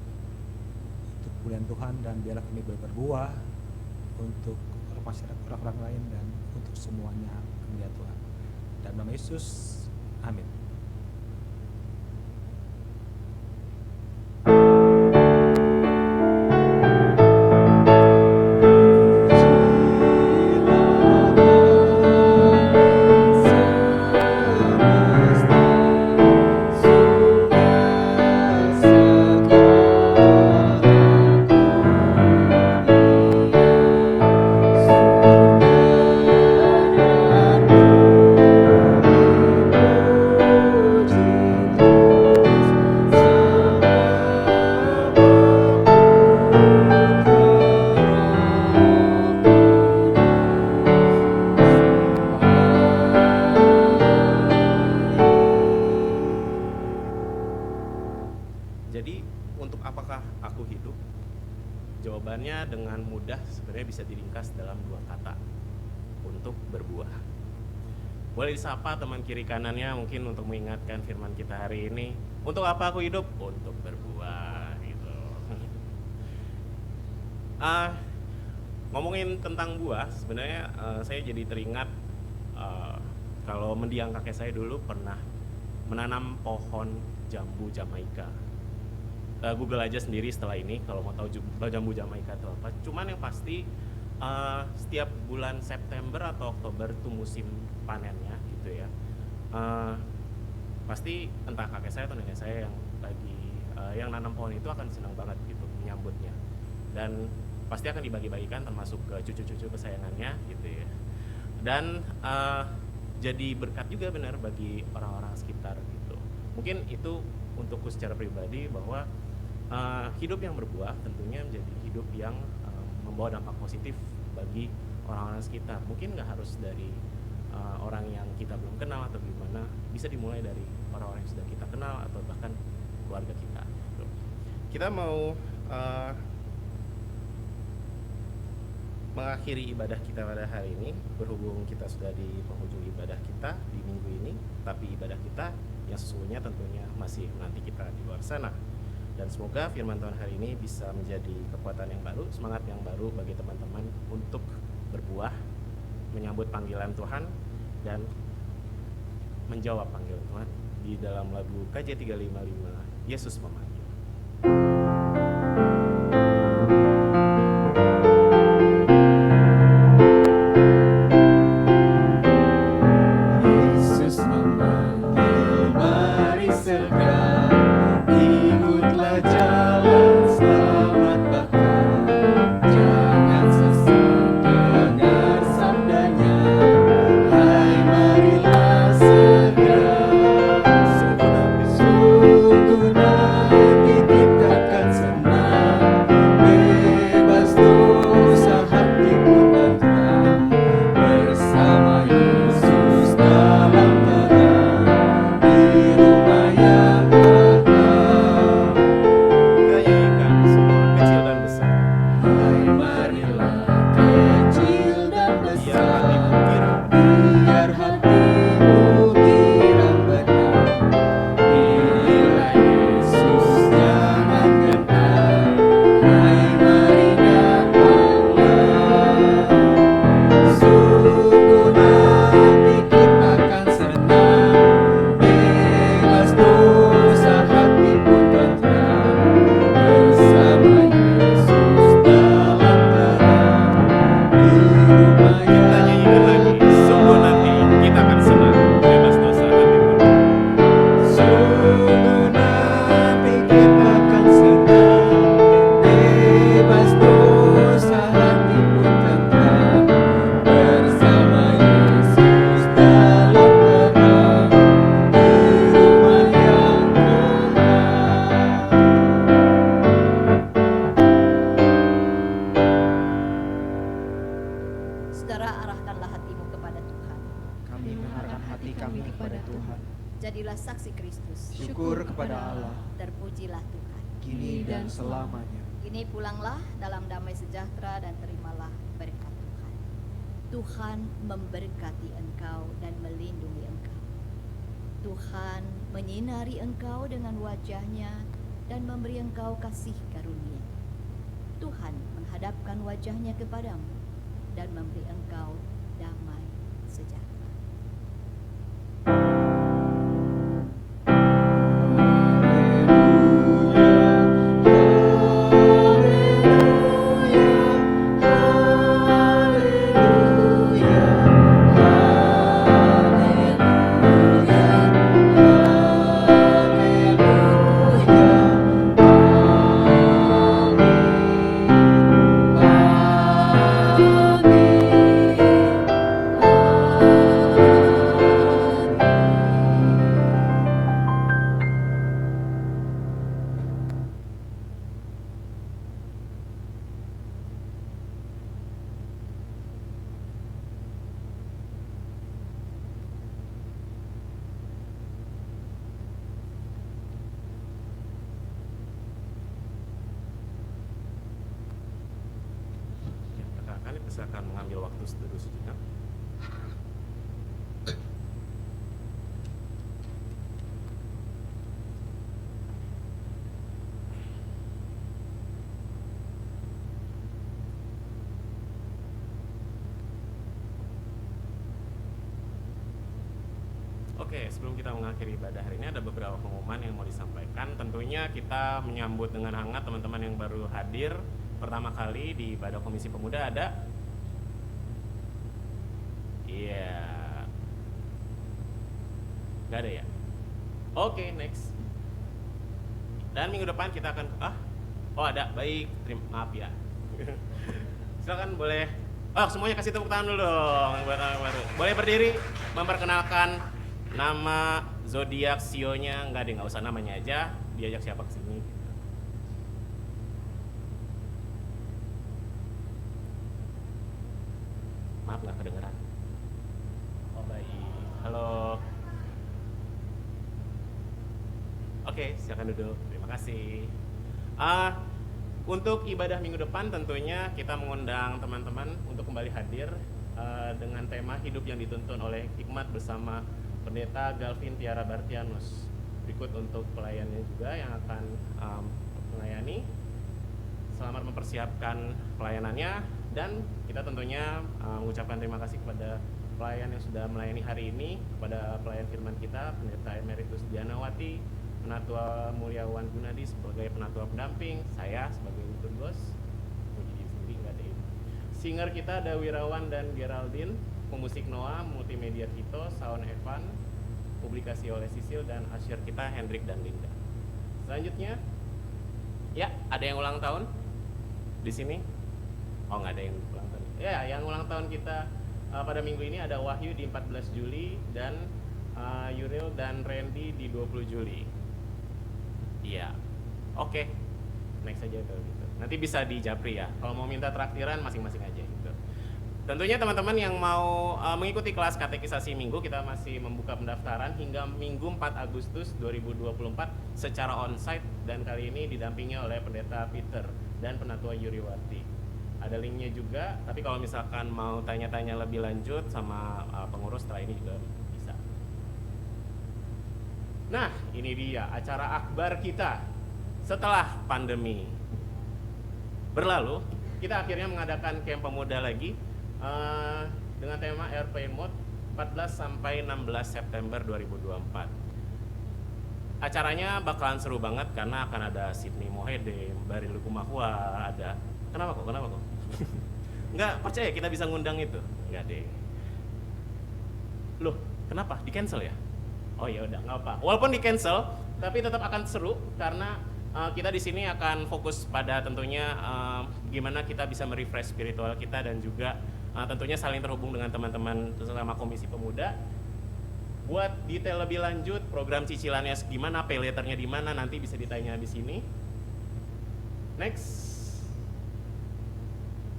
untuk kemuliaan Tuhan, dan biarlah kami boleh berbuah untuk masyarakat, orang-orang lain, dan untuk semuanya kemuliaan Tuhan. Dalam nama Yesus, amin. Jadi untuk apakah aku hidup? Jawabannya dengan mudah sebenarnya bisa diringkas dalam dua kata: untuk berbuah. Boleh disapa teman kiri kanannya mungkin untuk mengingatkan firman kita hari ini. Untuk apa aku hidup? Untuk berbuah gitu. Ngomongin tentang buah, sebenarnya saya jadi teringat kalau mendiang kakek saya dulu pernah menanam pohon jambu Jamaika. Google aja sendiri setelah ini kalau mau tahu jambu Jamaika itu apa. Cuman yang pasti setiap bulan September atau Oktober itu musim panennya gitu ya. Pasti entah kakek saya atau nenek saya yang lagi yang nanam pohon itu akan senang banget gitu menyambutnya, dan pasti akan dibagi-bagikan termasuk ke cucu-cucu kesayangannya gitu ya. Dan jadi berkat juga benar bagi orang-orang sekitar gitu. Mungkin itu untukku secara pribadi bahwa hidup yang berbuah tentunya menjadi hidup yang membawa dampak positif bagi orang-orang sekitar. Mungkin nggak harus dari orang yang kita belum kenal atau gimana, bisa dimulai dari orang-orang yang sudah kita kenal atau bahkan keluarga kita gitu. Kita mau mengakhiri ibadah kita pada hari ini, berhubung kita sudah di penghujung ibadah kita di minggu ini, tapi ibadah kita yang sesungguhnya tentunya masih nanti kita di luar sana. Dan semoga firman Tuhan hari ini bisa menjadi kekuatan yang baru, semangat yang baru bagi teman-teman untuk berbuah, menyambut panggilan Tuhan, dan menjawab panggilan Tuhan di dalam lagu KJ 355, Yesus Memanggil. hati kami kepada Tuhan. Jadilah saksi Kristus. Syukur kepada Allah, Terpujilah Tuhan. kini dan selamanya. Kini pulanglah dalam damai sejahtera dan terimalah berkat Tuhan. Tuhan memberkati engkau dan melindungi engkau. Tuhan menyinari engkau dengan wajahnya dan memberi engkau kasih karunia. Tuhan menghadapkan wajahnya kepadamu dan memberi engkau damai sejahtera. Ya, rekan-rekan silakan mengambil waktu dulu sejenak. Oke, sebelum kita mengakhiri ibadah hari ini ada beberapa pengumuman yang mau disampaikan. Tentunya kita menyambut dengan hangat teman-teman yang baru hadir pertama kali di ibadah Komisi Pemuda. Ada? Iya. Gak ada ya? Oke, next. Dan minggu depan kita akan oh ada, baik, maaf ya. Silakan boleh. Oh, semuanya kasih tepuk tangan dulu dong buat orang baru. Boleh berdiri memperkenalkan nama zodiak sionya. Enggak deh, nggak usah namanya aja. Diajak siapa ke sini. Maaf nggak kedengeran. Oh baik. Halo. Oke, silakan duduk. Terima kasih. Untuk ibadah minggu depan tentunya kita mengundang teman-teman untuk kembali hadir dengan tema hidup yang dituntun oleh hikmat bersama Pendeta Galvin Tiara Bartianus. Berikut untuk pelayannya juga yang akan melayani. Selamat mempersiapkan pelayanannya dan kita tentunya mengucapkan terima kasih kepada pelayan yang sudah melayani hari ini, kepada pelayan firman kita Pendeta Emeritus Dianawati, Penatua Mulyawan Gunadi sebagai penatua pendamping, saya sebagai tugas, menjadi sendiri nggak ada ini. Singer kita ada Wirawan dan Geraldine, pemusik Noah, multimedia Tito, sound Evan, publikasi oleh Sisil dan asyir kita Hendrik dan Linda. Selanjutnya, ya ada yang ulang tahun di sini? Oh nggak ada yang ulang tahun. Ya yang ulang tahun kita pada minggu ini ada Wahyu di 14 Juli dan Yuril dan Randy di 20 Juli. Iya, oke. Next aja kalau gitu. Nanti bisa di Japri ya. Kalau mau minta traktiran masing-masing aja gitu. Tentunya teman-teman yang mau mengikuti kelas katekisasi minggu, kita masih membuka pendaftaran hingga Minggu 4 Agustus 2024 secara onsite dan kali ini didampingi oleh Pendeta Peter dan Penatua Yuriwati. Ada linknya juga, tapi kalau misalkan mau tanya-tanya lebih lanjut sama pengurus setelah ini juga bisa. Nah, ini dia acara akbar kita setelah pandemi berlalu. Kita akhirnya mengadakan camp pemuda lagi dengan tema Airplane Mode 14 sampai 16 September 2024. Acaranya bakalan seru banget karena akan ada Sydney Mohede, Bari Lukumahua, ada. Kenapa kok? Enggak percaya kita bisa ngundang itu? Enggak deh. Loh, kenapa? Di cancel ya? Oh ya udah, nggak apa. Walaupun di cancel, tapi tetap akan seru karena kita di sini akan fokus pada tentunya gimana kita bisa merefresh spiritual kita dan juga tentunya saling terhubung dengan teman-teman sesama Komisi Pemuda. Buat detail lebih lanjut, program cicilannya gimana, pay letternya di mana, nanti bisa ditanya di sini. Next.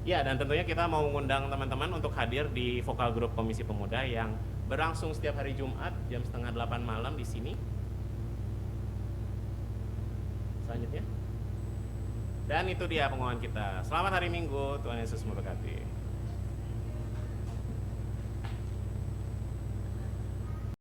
Ya, dan tentunya kita mau mengundang teman-teman untuk hadir di vokal grup Komisi Pemuda yang berlangsung setiap hari Jumat jam 7:30 malam di sini. Selanjutnya. Dan itu dia pengumuman kita. Selamat hari Minggu, Tuhan Yesus memberkati.